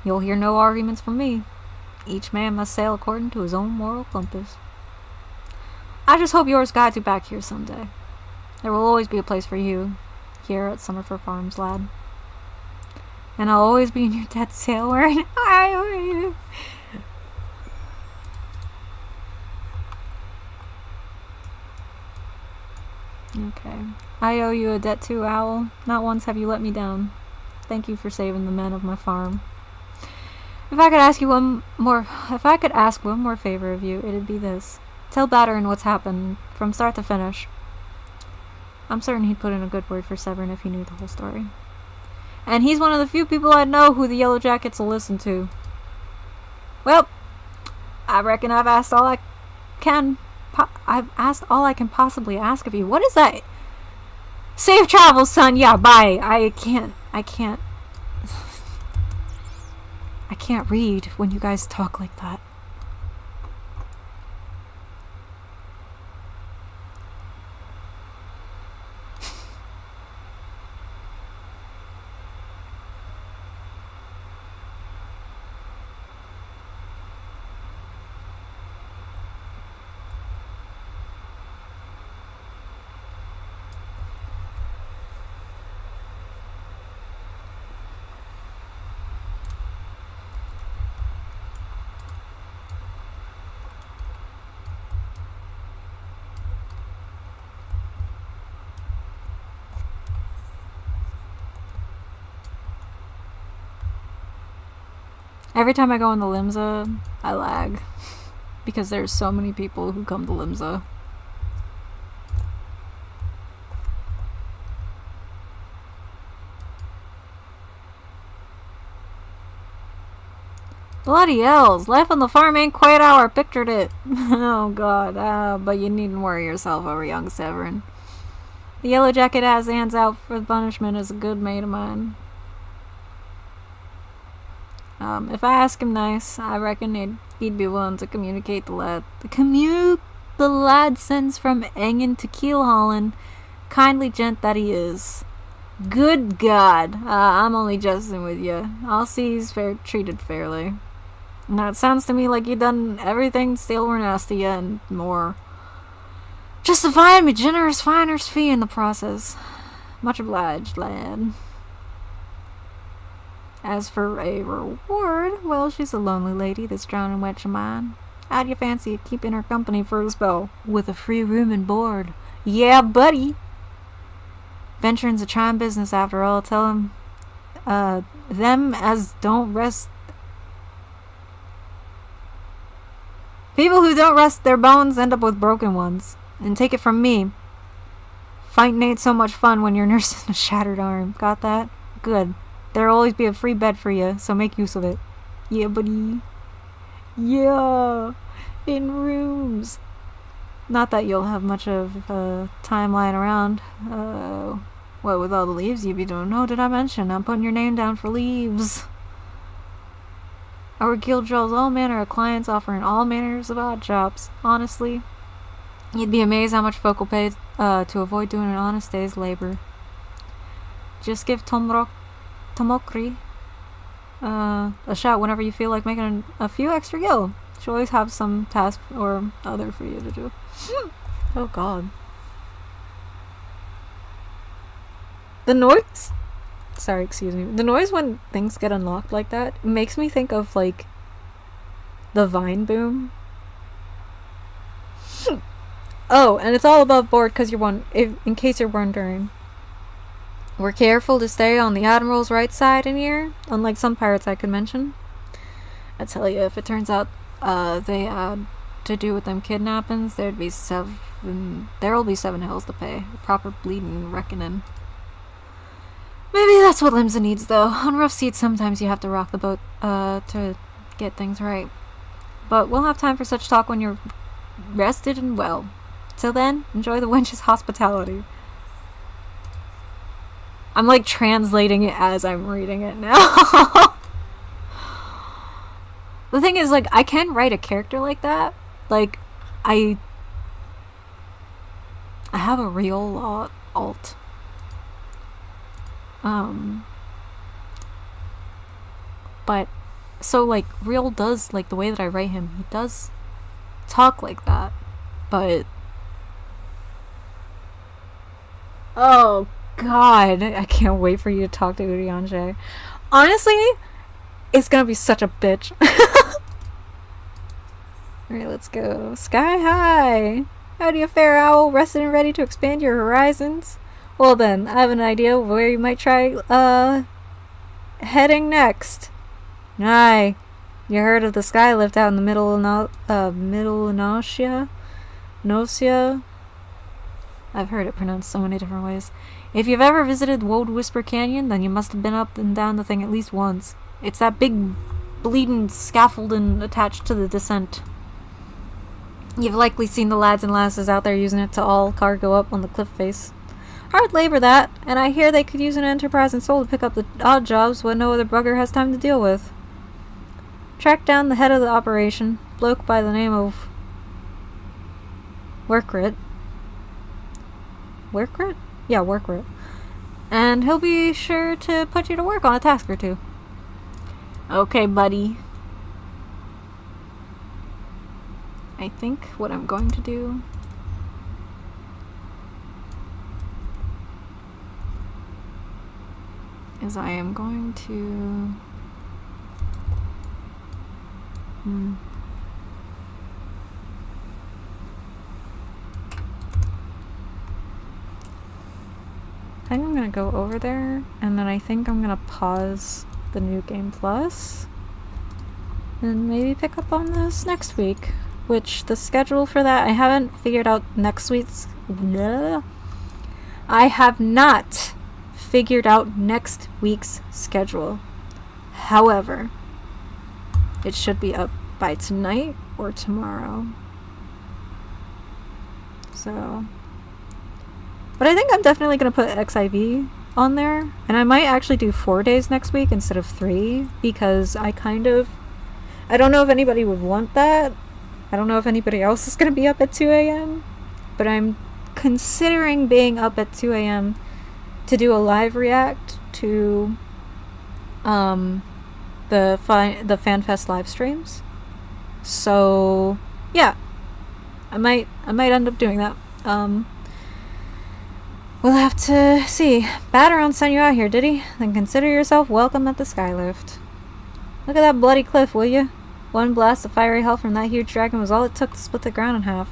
You'll hear no arguments from me. Each man must sail according to his own moral compass. I just hope yours guides you back here someday. There will always be a place for you here at Summerford Farms, lad. And I'll always be in your dead sail wearing Okay. I owe you a debt too, Owl. Not once have you let me down. Thank you for saving the men of my farm. If I could ask one more favor of you, it'd be this. Tell Batterin what's happened from start to finish. I'm certain he'd put in a good word for Severin if he knew the whole story. And he's one of the few people I know who the Yellow Jackets will listen to. Well, I reckon I've asked all I can possibly ask of you. What is that? Safe travels, son. Yeah, bye. I can't read when you guys talk like that. Every time I go in the Limsa, I lag. Because there's so many people who come to Limsa. Bloody hells, life on the farm ain't quite how I pictured it. Oh god, but you needn't worry yourself over young Severin. The Yellow Jacket has hands out for the punishment as a good mate of mine. If I ask him nice, I reckon he'd be willing to communicate the lad. The lad sends from Engen to Keelholland, kindly gent that he is. Good God, I'm only jesting with you. I'll see he's treated fairly. Now it sounds to me like you done everything still were nasty and more. Justifying me generous finder's fee in the process. Much obliged, lad. As for a reward, well, she's a lonely lady, this drowning wench of mine. How'd you fancy keeping her company for a spell? With a free room and board. Yeah, buddy! Venturing's a trying business after all. Tell him, them as don't rest... People who don't rest their bones end up with broken ones. And take it from me. Fighting ain't so much fun when you're nursing a shattered arm. Got that? Good. There'll always be a free bed for you, so make use of it. Yeah, buddy. Yeah. In rooms. Not that you'll have much of time lying around. What with all the leaves you'd be doing? No, did I mention? I'm putting your name down for leaves. Our guild draws all manner of clients, offering all manners of odd jobs. Honestly, you'd be amazed how much folk will pay to avoid doing an honest day's labor. Just give Tomokri a shout whenever you feel like making a few extra gil. She'll always have some task or other for you to do. Oh god. The noise... Sorry, excuse me. The noise when things get unlocked like that makes me think of, like, the Vine boom. Oh, and it's all above board because in case you're wondering. We're careful to stay on the Admiral's right side in here, unlike some pirates I could mention. I tell you, if it turns out they had to do with them kidnappings, there'll be 7 hells to pay. A proper bleeding reckoning. Maybe that's what Limsa needs, though. On rough seas, sometimes you have to rock the boat to get things right. But we'll have time for such talk when you're rested and well. Till then, enjoy the wench's hospitality. I'm like translating it as I'm reading it now. The thing is, like, I can write a character like that. Like, I have a real alt. But, so, like, Real does, like, the way that I write him, he does talk like that. But, oh, God, I can't wait for you to talk to Urianger. Honestly, it's gonna be such a bitch. Alright, let's go. Sky high! How do you fare, Owl? Rested and ready to expand your horizons? Well then, I have an idea where you might try, heading next. Aye. You heard of the skylift out in the middle of Nocia? I've heard it pronounced so many different ways. If you've ever visited Woad Whisper Canyon, then you must have been up and down the thing at least once. It's that big, bleeding scaffolding attached to the descent. You've likely seen the lads and lasses out there using it to haul cargo up on the cliff face. Hard labor, that, and I hear they could use an enterprising soul to pick up the odd jobs what no other bugger has time to deal with. Track down the head of the operation, bloke by the name of Workrit. Workrit? Yeah, Workrit. And he'll be sure to put you to work on a task or two. Okay, buddy. I think what I'm going to do is I am going to I think I'm gonna go over there, and then I think I'm gonna pause the New Game Plus and maybe pick up on this next week. Which, the schedule for that, I haven't figured out next week's... I have not figured out next week's schedule. However, it should be up by tonight or tomorrow. So... But I think I'm definitely going to put XIV on there. And I might actually do 4 days next week instead of 3. Because I don't know if anybody would want that. I don't know if anybody else is going to be up at 2 a.m. But I'm considering being up at 2 a.m. to do a live react to the FanFest live streams. So yeah, I might end up doing that. We'll have to see. Batteron sent you out here, did he? Then consider yourself welcome at the Skylift. Look at that bloody cliff, will you? One blast of fiery hell from that huge dragon was all it took to split the ground in half.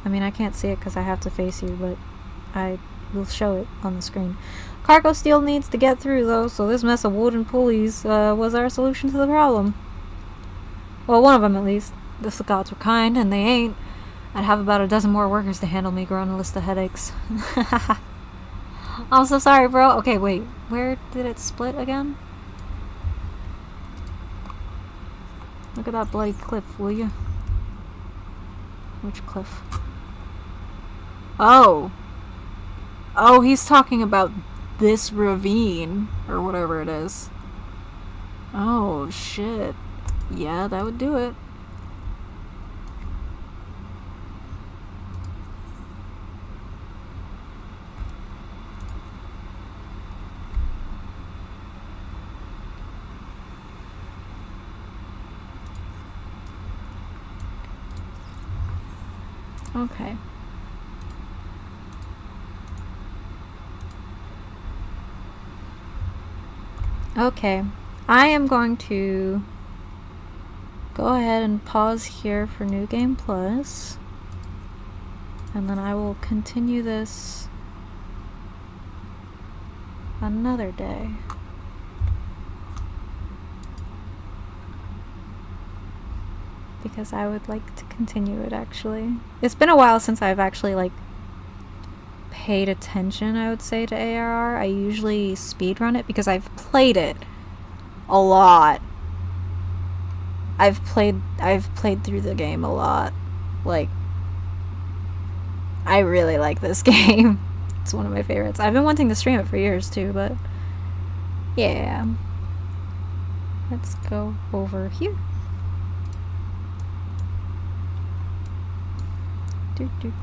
I mean, I can't see it because I have to face you, but I will show it on the screen. Cargo steel needs to get through, though, so this mess of wooden pulleys was our solution to the problem. Well, one of them, at least. If the gods were kind, and they ain't, I'd have about a dozen more workers to handle me growing a list of headaches. I'm so sorry, bro. Okay, wait. Where did it split again? Look at that bloody cliff, will you? Which cliff? Oh! Oh, he's talking about this ravine, or whatever it is. Oh, shit. Yeah, that would do it. Okay. Okay, I am going to go ahead and pause here for New Game Plus, and then I will continue this another day. Because I would like to continue it, actually. It's been a while since I've actually, like, paid attention, I would say, to ARR. I usually speedrun it because I've played it a lot. I've played through the game a lot. Like, I really like this game. It's one of my favorites. I've been wanting to stream it for years too, but yeah. Let's go over here.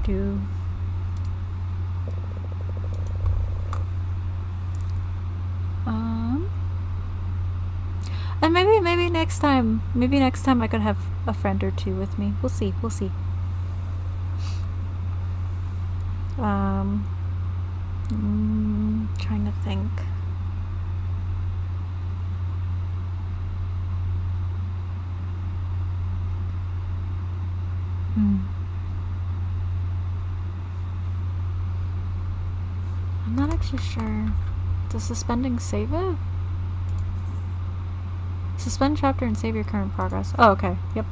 Do. And maybe next time I could have a friend or two with me. We'll see. Trying to think. I'm not actually sure. Does suspending save it? Suspend chapter and save your current progress. Oh, okay. Yep.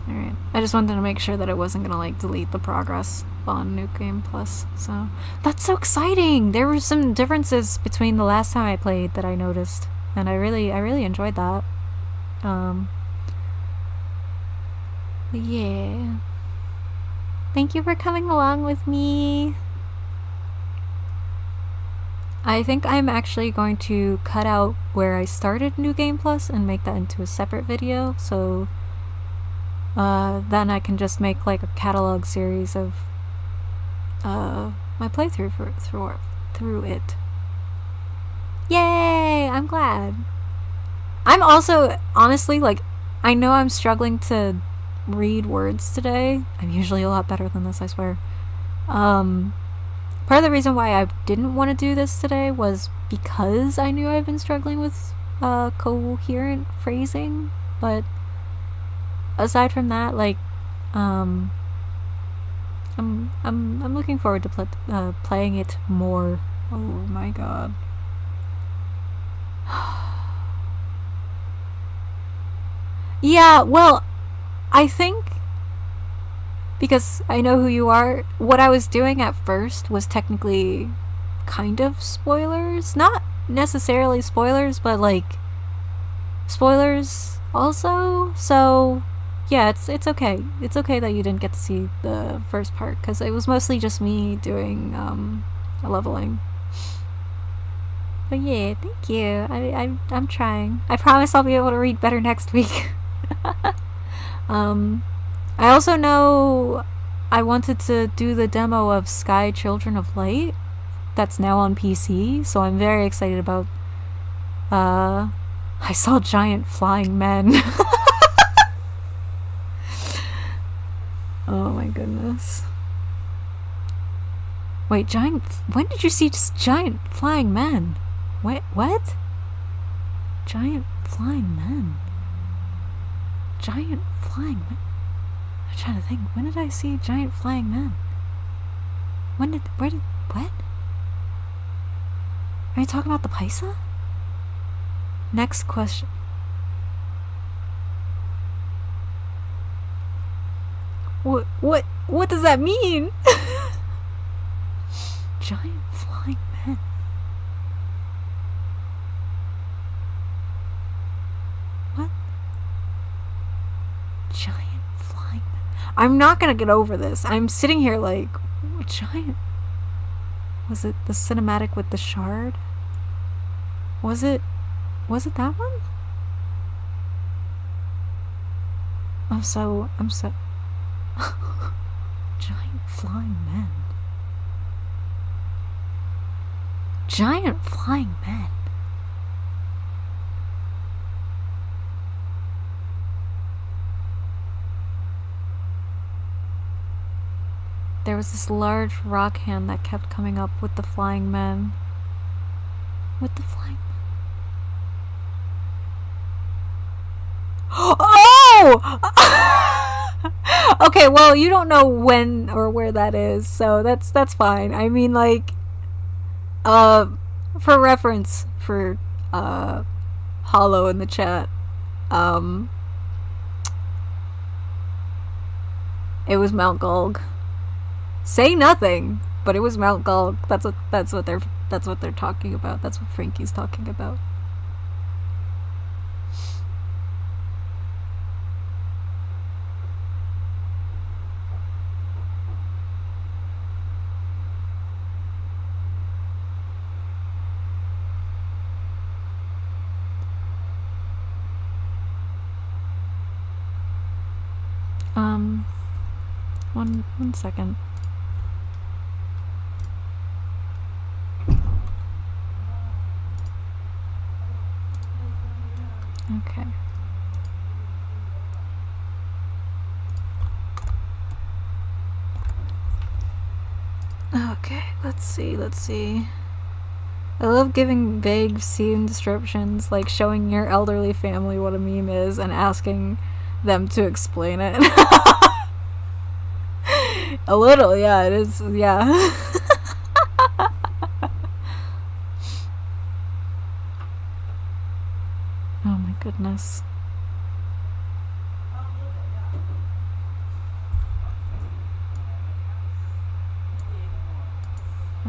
Alright. I just wanted to make sure that it wasn't gonna, like, delete the progress on New Game Plus. So that's so exciting! There were some differences between the last time I played that I noticed. And I really enjoyed that. Yeah. Thank you for coming along with me. I think I'm actually going to cut out where I started New Game Plus and make that into a separate video, so then I can just make like a catalog series of my playthrough through it. Yay! I'm glad. I'm also, honestly, like, I know I'm struggling to read words today. I'm usually a lot better than this, I swear. Part of the reason why I didn't want to do this today was because I knew I've been struggling with coherent phrasing, but aside from that, like, I'm looking forward to playing it more. Oh my god. Yeah, well, I think because I know who you are, what I was doing at first was technically kind of spoilers. Not necessarily spoilers, but like spoilers also. So yeah, it's okay. It's okay that you didn't get to see the first part, because it was mostly just me doing leveling. But yeah, thank you. I'm trying. I promise I'll be able to read better next week. I also know I wanted to do the demo of Sky Children of Light. That's now on PC, so I'm very excited about. I saw giant flying men. Oh my goodness. Wait, when did you see just giant flying men? Wait, what? Giant flying men? Giant flying men? I'm trying to think. When did I see giant flying men? What? Are you talking about the Paisa? Next question. What does that mean? Giant flying men. What? Giant flying men. I'm not gonna get over this. I'm sitting here like, giant. Was it the cinematic with the shard? Was it that one? I'm so giant flying men. Giant flying men. There was this large rock hand that kept coming up with the flying men. With the flying men. Oh! Okay, well, you don't know when or where that is, so that's fine. I mean, like, for reference, for, Hollow in the chat, it was Mount Gulg. Say nothing, but it was Mount Gulg. That's what they're talking about. That's what Frankie's talking about. One second. Okay. Okay, let's see. I love giving vague scene descriptions, like showing your elderly family what a meme is and asking them to explain it. A little, yeah, it is, yeah. Oh my goodness. I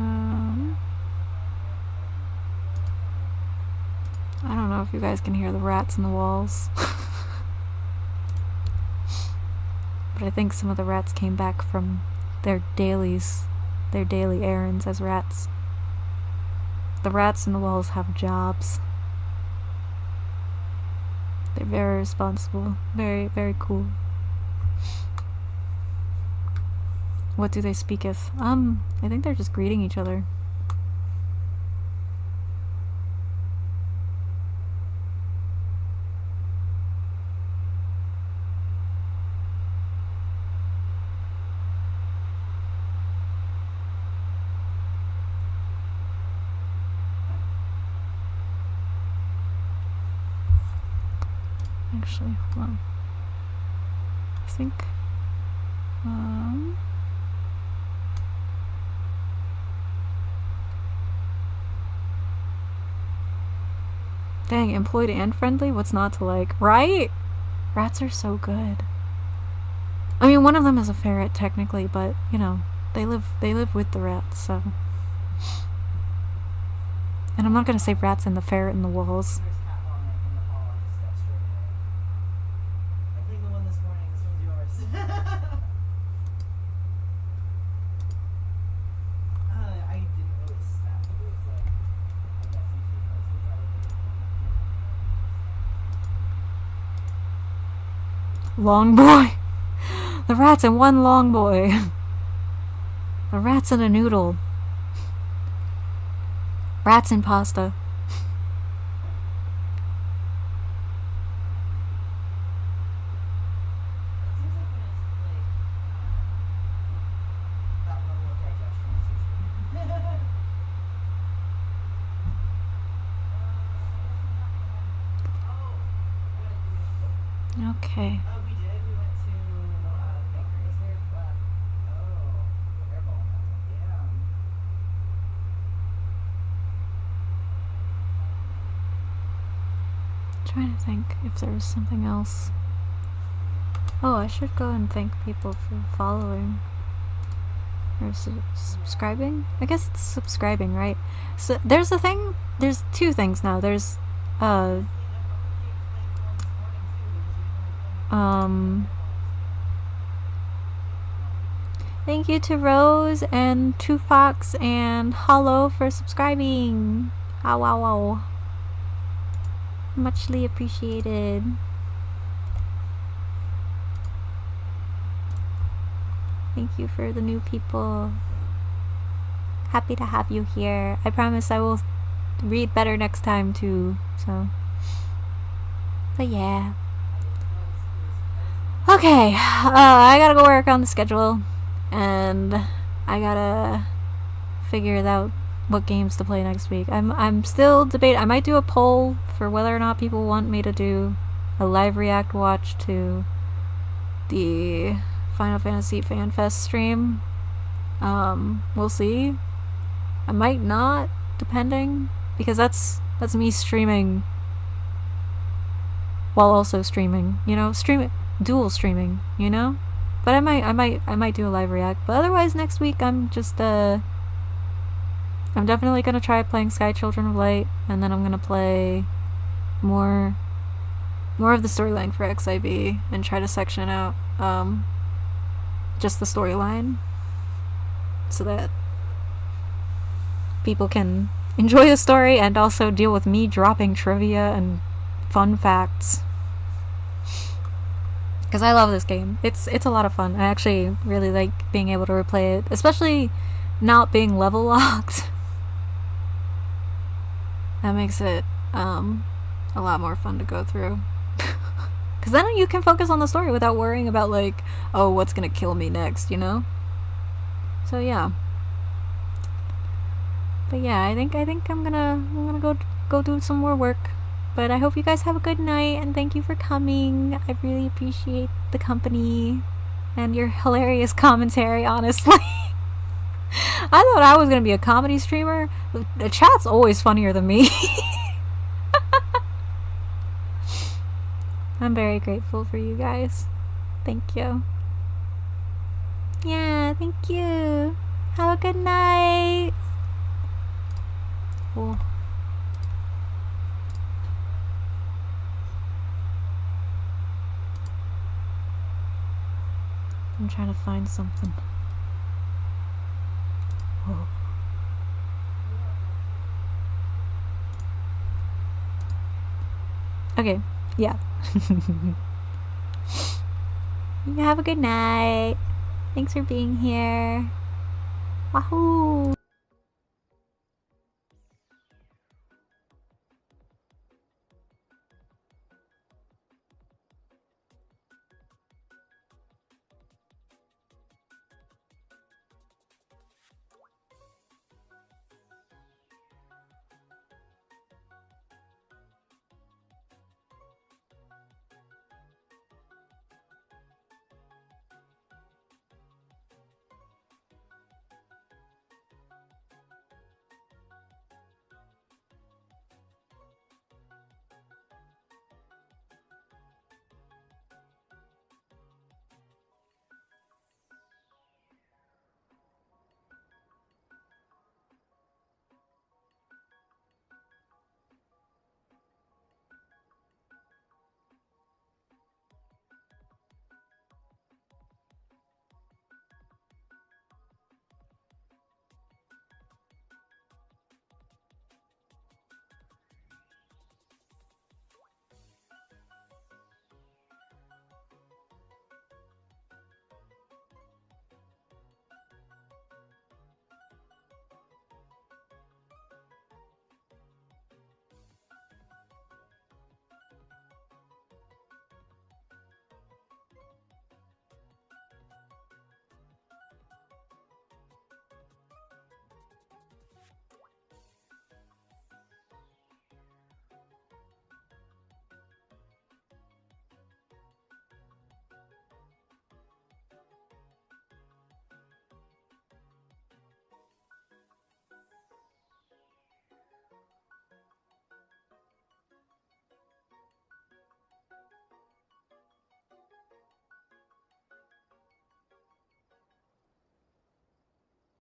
don't know if you guys can hear the rats in the walls. But I think some of the rats came back from their daily errands as rats. The rats in the walls have jobs. They're very responsible. Very, very cool. What do they speaketh? I think they're just greeting each other. Actually, hold on. I think, dang, employed and friendly? What's not to like? Right? Rats are so good. I mean, one of them is a ferret, technically, but, you know, they live with the rats, so. And I'm not gonna say rats and the ferret in the walls. Long boy. The rats and one long boy. The rats and a noodle. Rats and pasta. Okay. Trying to think if there was something else. Oh, I should go and thank people for following or subscribing. I guess it's subscribing, right? So there's a thing. There's two things now. There's thank you to Rose and to Fox and Hollow for subscribing. Ow, ow, ow. Muchly appreciated. Thank you for the new people. Happy to have you here. I promise I will read better next time too, so. But yeah. Okay, I gotta go work on the schedule. and I gotta figure out what games to play next week. I'm still debating. I might do a poll for whether or not people want me to do a live react watch to the Final Fantasy Fan Fest stream. We'll see. I might not, depending, because that's me streaming while also streaming, you know, dual streaming, you know. But I might do a live react. But otherwise, next week I'm definitely gonna try playing Sky Children of Light, and then I'm gonna play more of the storyline for XIV and try to section out just the storyline so that people can enjoy the story and also deal with me dropping trivia and fun facts. Because I love this game. It's a lot of fun. I actually really like being able to replay it, especially not being level locked. That makes it a lot more fun to go through. Because then you can focus on the story without worrying about, like, oh, what's gonna kill me next, you know? So yeah. But yeah, I think I'm gonna go do some more work. But I hope you guys have a good night, and thank you for coming. I really appreciate the company and your hilarious commentary, honestly. I thought I was gonna be a comedy streamer. The chat's always funnier than me. I'm very grateful for you guys. Thank you. Yeah, thank you. Have a good night. Cool. I'm trying to find something. Whoa. Okay, yeah. You have a good night. Thanks for being here. Wahoo!